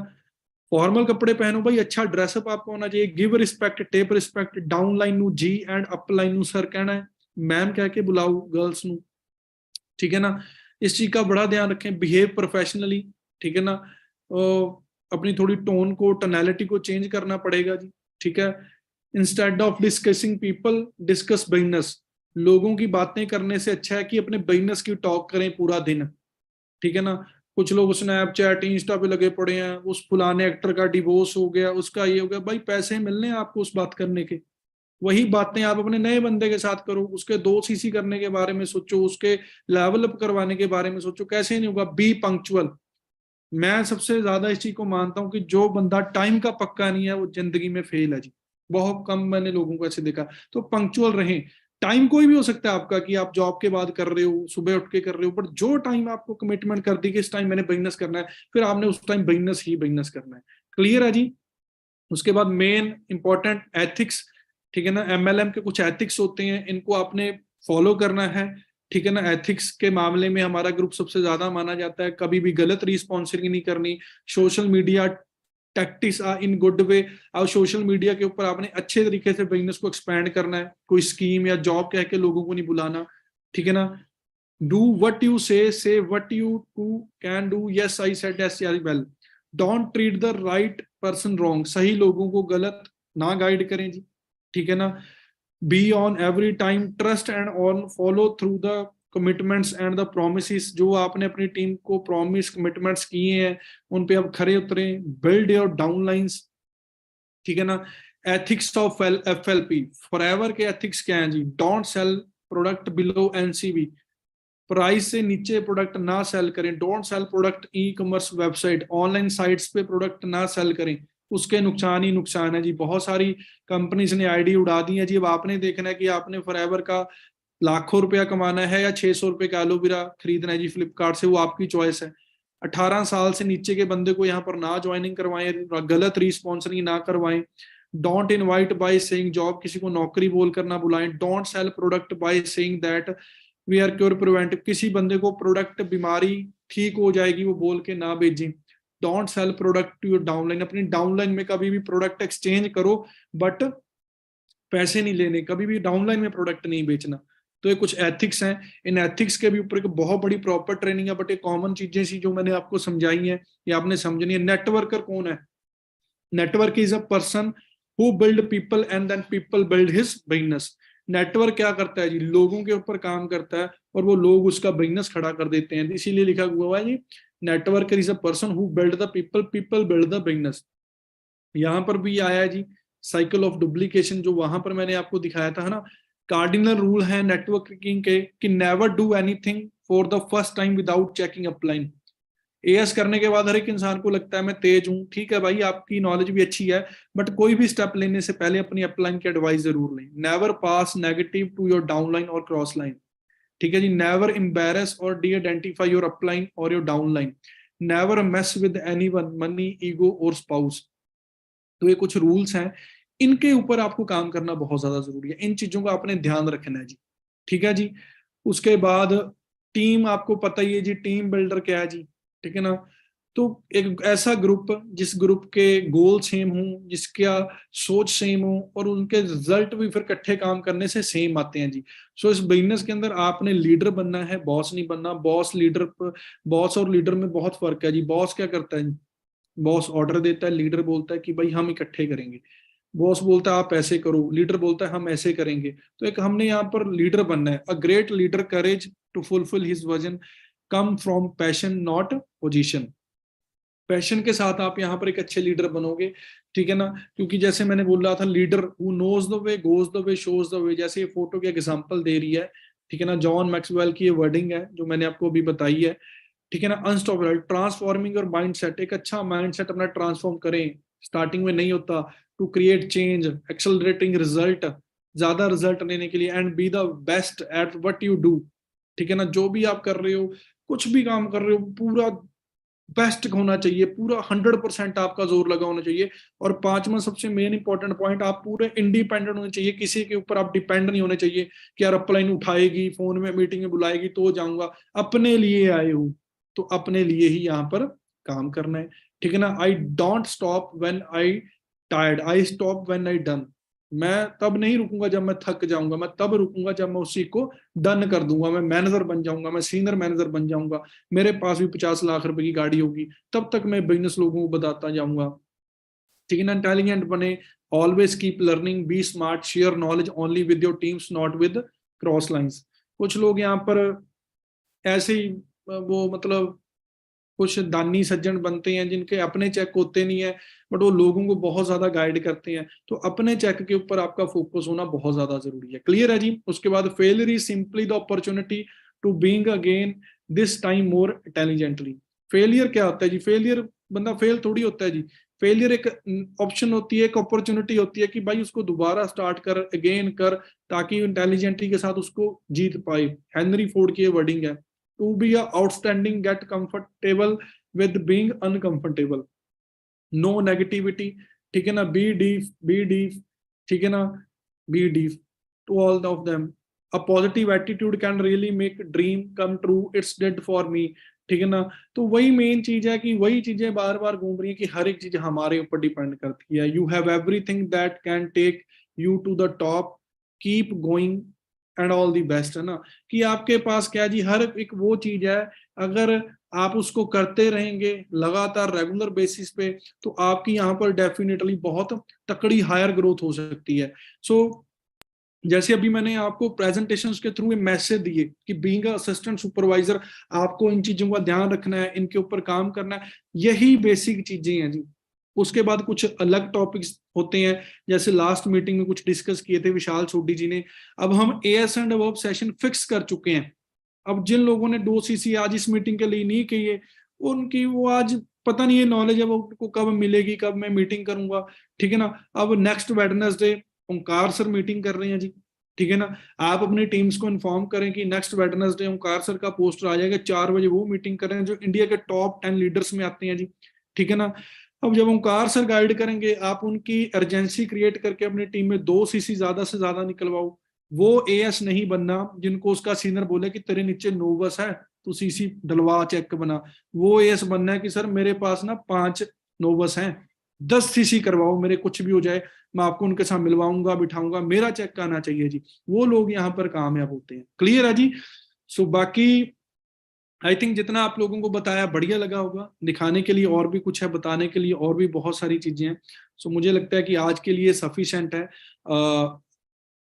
Speaker 2: फॉर्मल कपड़े पहनो भाई, अच्छा ड्रेसअप आपको होना चाहिए। Give respect, tape respect, down line नू जी एंड अप लाइन नू सर कहना है, मैम कह के बुलाओ गर्ल्स नू, ठीक है ना। इस चीज का बड़ा ध्यान रखें। बिहेव प्रोफेशनली, ठीक है ना। अपनी थोड़ी टोन को, टोनैलिटी को चेंज करना पड़ेगा जी, ठीक है। Instead of discussing people, discuss business. लोगों की बातें करने से अच्छा है कि अपने बिजनेस की टॉक करें पूरा दिन, ठीक है ना। कुछ लोग स्नैपचैट, इंस्टा पे लगे पड़े हैं, उस फलाने एक्टर का डिवोर्स हो गया, उसका ये हो गया। भाई पैसे मिलने हैं आपको उस बात करने के, वही बातें आप अपने नए बंदे के साथ करो, उसके 2 सीसी करने के बारे में सोचो, उसके लेवल अप करवाने के बारे में सोचो। कैसे नहीं होगा? B punctual. मैं सबसे ज्यादा इस चीज को मानता हूं कि जो बंदा टाइम का पक्का नहीं है वो जिंदगी में फेल है जी। बहुत कम मैंने लोगों को ऐसे देखा। तो पंक्चुअल रहें। टाइम कोई भी हो सकता है आपका, कि आप जॉब के बाद कर रहे हो, सुबह उठ के कर रहे हो, बट जो टाइम आपको कमिटमेंट कर दी कि इस टाइम मैंने बिजनेस करना है, फिर आपने उस टाइम बिजनेस ही बिजनेस करना है। क्लियर है जी। उसके बाद मेन इंपॉर्टेंट एथिक्स, ठीक है ना। एमएलएम के कुछ एथिक्स होते हैं, इनको आपने फॉलो करना है, ठीक है ना। एथिक्स के मामले में हमारा ग्रुप सबसे ज्यादा माना जाता है। कभी भी गलत रिस्पॉन्सिंग नहीं करनी, social media tactics in good way. अब सोशल मीडिया के ऊपर आपने अच्छे तरीके से बिजनेस को एक्सपैंड करना है, कोई स्कीम या जॉब कह के लोगों को नहीं बुलाना, ठीक है ना। Do what you say what you to can do, yes I said yes well. Don't treat the right person wrong, सही लोगों को गलत ना गाइड करें जी, ठीक है ना। Be on every time, trust and on follow through the commitments and the promise, जो आपने अपनी टीम को प्रॉमिस कमिटमेंट्स किए हैं उन पे आप खरे उतरे। बिल्ड योर डाउनलाइंस, ठीक है ना। एथिक्स ऑफ FLP, फॉरएवर के एथिक्स क्या हैं जी? Don't sell product below NCV, price से नीचे प्रोडक्ट ना सेल करें। Don't sell product e-commerce website, online sites पे प्रोडक्ट ना सेल करें, उसके नुकसान ही नुकसान है जी। बहुत सारी कंपनीज ने आईडी उड़ा दी है जी। अब आपने देखना है कि आपने फॉरएवर का लाखों रुपया कमाना है या 600 रुपए का एलोवेरा खरीदना है जी फ्लिपकार्ट से, वो आपकी चॉइस है। 18 साल से नीचे के बंदे को यहाँ पर ना ज्वाइनिंग करवाएं, गलत रीस्पॉन्सरिंग ना करवाएं। Don't invite by saying job, किसी को नौकरी बोल कर ना बुलाएं। Don't sell product by saying that we are cure prevent, किसी बंदे को प्रोडक्ट बीमारी ठीक हो जाएगी वो बोल के ना भेजें। Don't sell product to your downline, अपनी डाउनलाइन में कभी भी प्रोडक्ट एक्सचेंज करो बट पैसे नहीं लेने, कभी भी डाउनलाइन में प्रोडक्ट नहीं बेचना। तो ये कुछ एथिक्स हैं, इन एथिक्स के भी ऊपर एक बहुत बड़ी प्रॉपर ट्रेनिंग है, बट ये कॉमन चीजें सी जो मैंने आपको समझाई हैं ये आपने समझनी है। नेटवर्कर कौन है? Network is a person who build people and then people build his business. Network क्या करता है जी? लोगों के ऊपर काम करता है और वो लोग उसका बिजनेस खड़ा कर देते हैं, इसीलिए लिखा हुआ है जी networker is a person who build the people, people build the business. यहाँ पर भी आया है जी साइकिल ऑफ डुप्लीकेशन, जो वहां पर मैंने आपको दिखाया था, है ना। कार्डिनल रूल है नेटवर्किंग के कि never do anything for the first time without checking upline. As करने के बाद हर एक इंसान को लगता है मैं तेज हूं, ठीक है भाई आपकी नॉलेज भी अच्छी है, बट कोई भी स्टेप लेने से पहले अपनी अपलाइन की एडवाइस जरूर लें। Never pass negative to your downline और क्रॉस लाइन, ठीक है जी। नेवर एम्बेरस और डी आइडेंटिफाई योर अपलाइन और your downline. Never mess with anyone, money, ego और स्पाउस। तो ये कुछ रूल्स हैं, इनके ऊपर आपको काम करना बहुत ज्यादा जरूरी है, इन चीजों का आपने ध्यान रखना है जी, ठीक है जी। उसके बाद टीम, आपको पता ही है जी टीम बिल्डर क्या है जी, ठीक है ना। तो एक ऐसा ग्रुप जिस ग्रुप के गोल सेम हो, जिसका सोच सेम हो और उनके रिजल्ट भी फिर इकट्ठे काम करने से सेम आते हैं जी। सो इस बिजनेस के अंदर आपने लीडर बनना है, बॉस नहीं बनना। बॉस और लीडर में बहुत फर्क है जी। बॉस क्या करता है? बॉस ऑर्डर देता है, लीडर बोलता है कि भाई हम इकट्ठे करेंगे। बॉस बोलता है आप ऐसे करो, लीडर बोलता है हम ऐसे करेंगे। तो एक हमने यहाँ पर लीडर बनना है। A great leader courage to fulfil his vision come from passion not position. Passion के साथ आप यहाँ पर एक अच्छे लीडर बनोगे, ठीक है ना। क्योंकि जैसे मैंने बोल रहा था, leader who knows the way goes the way shows the way, जैसे ये फोटो की एग्जांपल दे रही है, ठीक है ना। जॉन मैक्सवेल की ये वर्डिंग है जो मैंने आपको अभी बताई है, ठीक है ना। अनस्टॉपेबल, ट्रांसफॉर्मिंग योर माइंडसेट, एक अच्छा माइंडसेट अपना ट्रांसफॉर्म करें, स्टार्टिंग में नहीं होता। To create change, accelerating result, ज्यादा रिजल्ट लेने के लिए। And be the best at what you do, ठीक है ना। जो भी आप कर रहे हो, कुछ भी काम कर रहे हो, पूरा बेस्ट होना चाहिए, पूरा 100% आपका जोर लगा होना चाहिए। और पांचवा सबसे मेन इंपॉर्टेंट पॉइंट, आप पूरे इंडिपेंडेंट होने चाहिए, किसी के ऊपर आप डिपेंड नहीं होने चाहिए कि यार अपलाइन उठाएगी, फोन में मीटिंग में बुलाएगी तो जाऊंगा। अपने लिए आए हो तो अपने लिए ही यहाँ पर काम करना है, ठीक है ना। I don't stop when I tired, I stop when I done. मैं तब नहीं रुकूंगा जब मैं थक जाऊंगा, मैं तब रुकूंगा जब मैं उसी को डन कर दूंगा। मैं मैनेजर बन जाऊंगा, मैं सीनियर मैनेजर बन जाऊंगा, मेरे पास भी 50 लाख रुपए की गाड़ी होगी, तब तक मैं बिजनेस लोगों को बताता जाऊंगा, ठीक है ना। इंटेलिजेंट बने, always keep learning, be smart, share knowledge only with your teams not with cross lines. कुछ लोग यहाँ पर ऐसे ही वो मतलब कुछ दानी सज्जन बनते हैं जिनके अपने चेक होते नहीं है, बट वो लोगों को बहुत ज्यादा गाइड करते हैं। तो अपने चेक के ऊपर आपका फोकस होना बहुत ज्यादा जरूरी है। क्लियर है जी। उसके बाद failure is simply the opportunity to being again this time more intelligently. Failure क्या होता है जी? फेलियर, बंदा फेल थोड़ी होता है जी। फेलियर एक ऑप्शन होती है, एक अपॉर्चुनिटी होती है कि भाई उसको दोबारा स्टार्ट कर, अगेन कर, ताकि इंटेलिजेंटी के साथ उसको जीत पाए। हेनरी फोर्ड की वर्डिंग है, to be outstanding get comfortable with being uncomfortable. No negativity, ठीक है ना। बी डीप, ठीक है ना। Be deep to all of them. A positive attitude can really make dream come true, it's dead for me, ठीक है ना। तो वही मेन चीज है कि वही चीजें बार बार घूम रही है कि हर एक चीज हमारे ऊपर डिपेंड करती है। You have everything that can take you to the top, keep going and all the best, है ना। कि आपके पास क्या जी, हर एक वो चीज है, अगर आप उसको करते रहेंगे लगातार रेगुलर बेसिस पे, तो आपकी यहाँ पर डेफिनेटली बहुत तकड़ी हायर ग्रोथ हो सकती है। सो जैसे अभी मैंने आपको प्रेजेंटेशंस के थ्रू मैसेज दिए कि बीइंग असिस्टेंट सुपरवाइजर आपको इन चीजों का ध्यान रखना है, इनके ऊपर काम करना है, यही बेसिक चीजें हैं जी। उसके बाद कुछ अलग टॉपिक्स होते हैं, जैसे लास्ट मीटिंग में कुछ डिस्कस किए थे विशाल सोडी जी ने। अब हम as and above session fix कर चुके हैं। अब जिन लोगों ने 2 सीसी आज इस मीटिंग के लिए नहीं कही है, उनकी वो आज पता नहीं है नॉलेज है वो उनको कब मिलेगी, कब मैं मीटिंग करूंगा, ठीक है ना। अब नेक्स्ट वेडनेसडे ओंकार सर मीटिंग कर रहे हैं जी, ठीक है ना। आप अपनी टीम्स को इन्फॉर्म करें कि नेक्स्ट वेडनेसडे ओंकार सर का पोस्टर आ जाएगा 4 बजे, वो मीटिंग कर रहे हैं जो इंडिया के टॉप 10 लीडर्स में आते हैं जी, ठीक है ना। अब जब ओंकार सर गाइड करेंगे, आप उनकी अर्जेंसी क्रिएट करके अपनी टीम में 2 सीसी ज्यादा से ज्यादा निकलवाओ। वो एएस नहीं बनना जिनको उसका सीनियर बोले कि तेरे नीचे 9 बस है, तो सीसी डलवा चेक बना। वो एएस बनना है कि सर मेरे पास ना 5 9 बस हैं, 10 सीसी करवाओ, मेरे कुछ भी हो जाए मैं आपको उनके साथ मिलवाऊंगा बिठाऊंगा, मेरा चेक आना चाहिए जी। वो लोग यहाँ पर कामयाब होते हैं। क्लियर है जी। सो बाकी आई थिंक जितना आप लोगों को बताया बढ़िया लगा होगा। दिखाने के लिए और भी कुछ है, बताने के लिए और भी बहुत सारी चीजें हैं। सो मुझे लगता है कि आज के लिए सफिशिएंट है।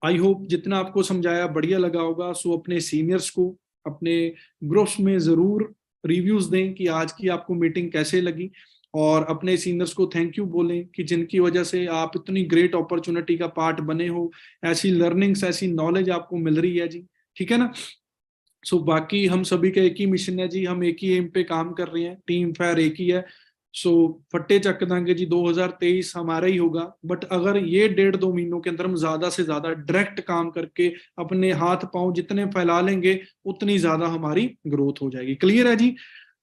Speaker 2: आई होप जितना आपको समझाया बढ़िया लगा होगा। सो अपने सीनियर्स को अपने ग्रुप्स में जरूर रिव्यूज दें कि आज की आपको मीटिंग कैसे लगी, और अपने सीनियर्स को थैंक यू बोलें कि जिनकी वजह से आप इतनी ग्रेट अपॉर्चुनिटी का पार्ट बने हो, ऐसी लर्निंग्स ऐसी नॉलेज आपको मिल रही है जी, ठीक है ना। सो बाकी हम सभी का एक ही मिशन है जी, हम एक ही एम पे काम कर रहे हैं, टीम फायर एक ही है। सो फट्टे चक देंगे जी, 2023 हमारा ही होगा। बट अगर ये 1.5 2 महीनों के अंदर हम ज्यादा से ज्यादा डायरेक्ट काम करके अपने हाथ पांव जितने फैला लेंगे, उतनी ज्यादा हमारी ग्रोथ हो जाएगी। क्लियर है जी।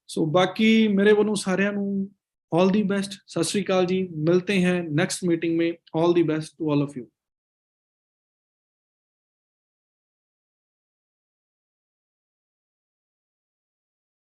Speaker 2: सो बाकी मेरे वालों साਰਿਆਂ ਨੂੰ ऑल दी बेस्ट, सत श्री अकाल जी। मिलते हैं नेक्स्ट मीटिंग में। All the best to all of you.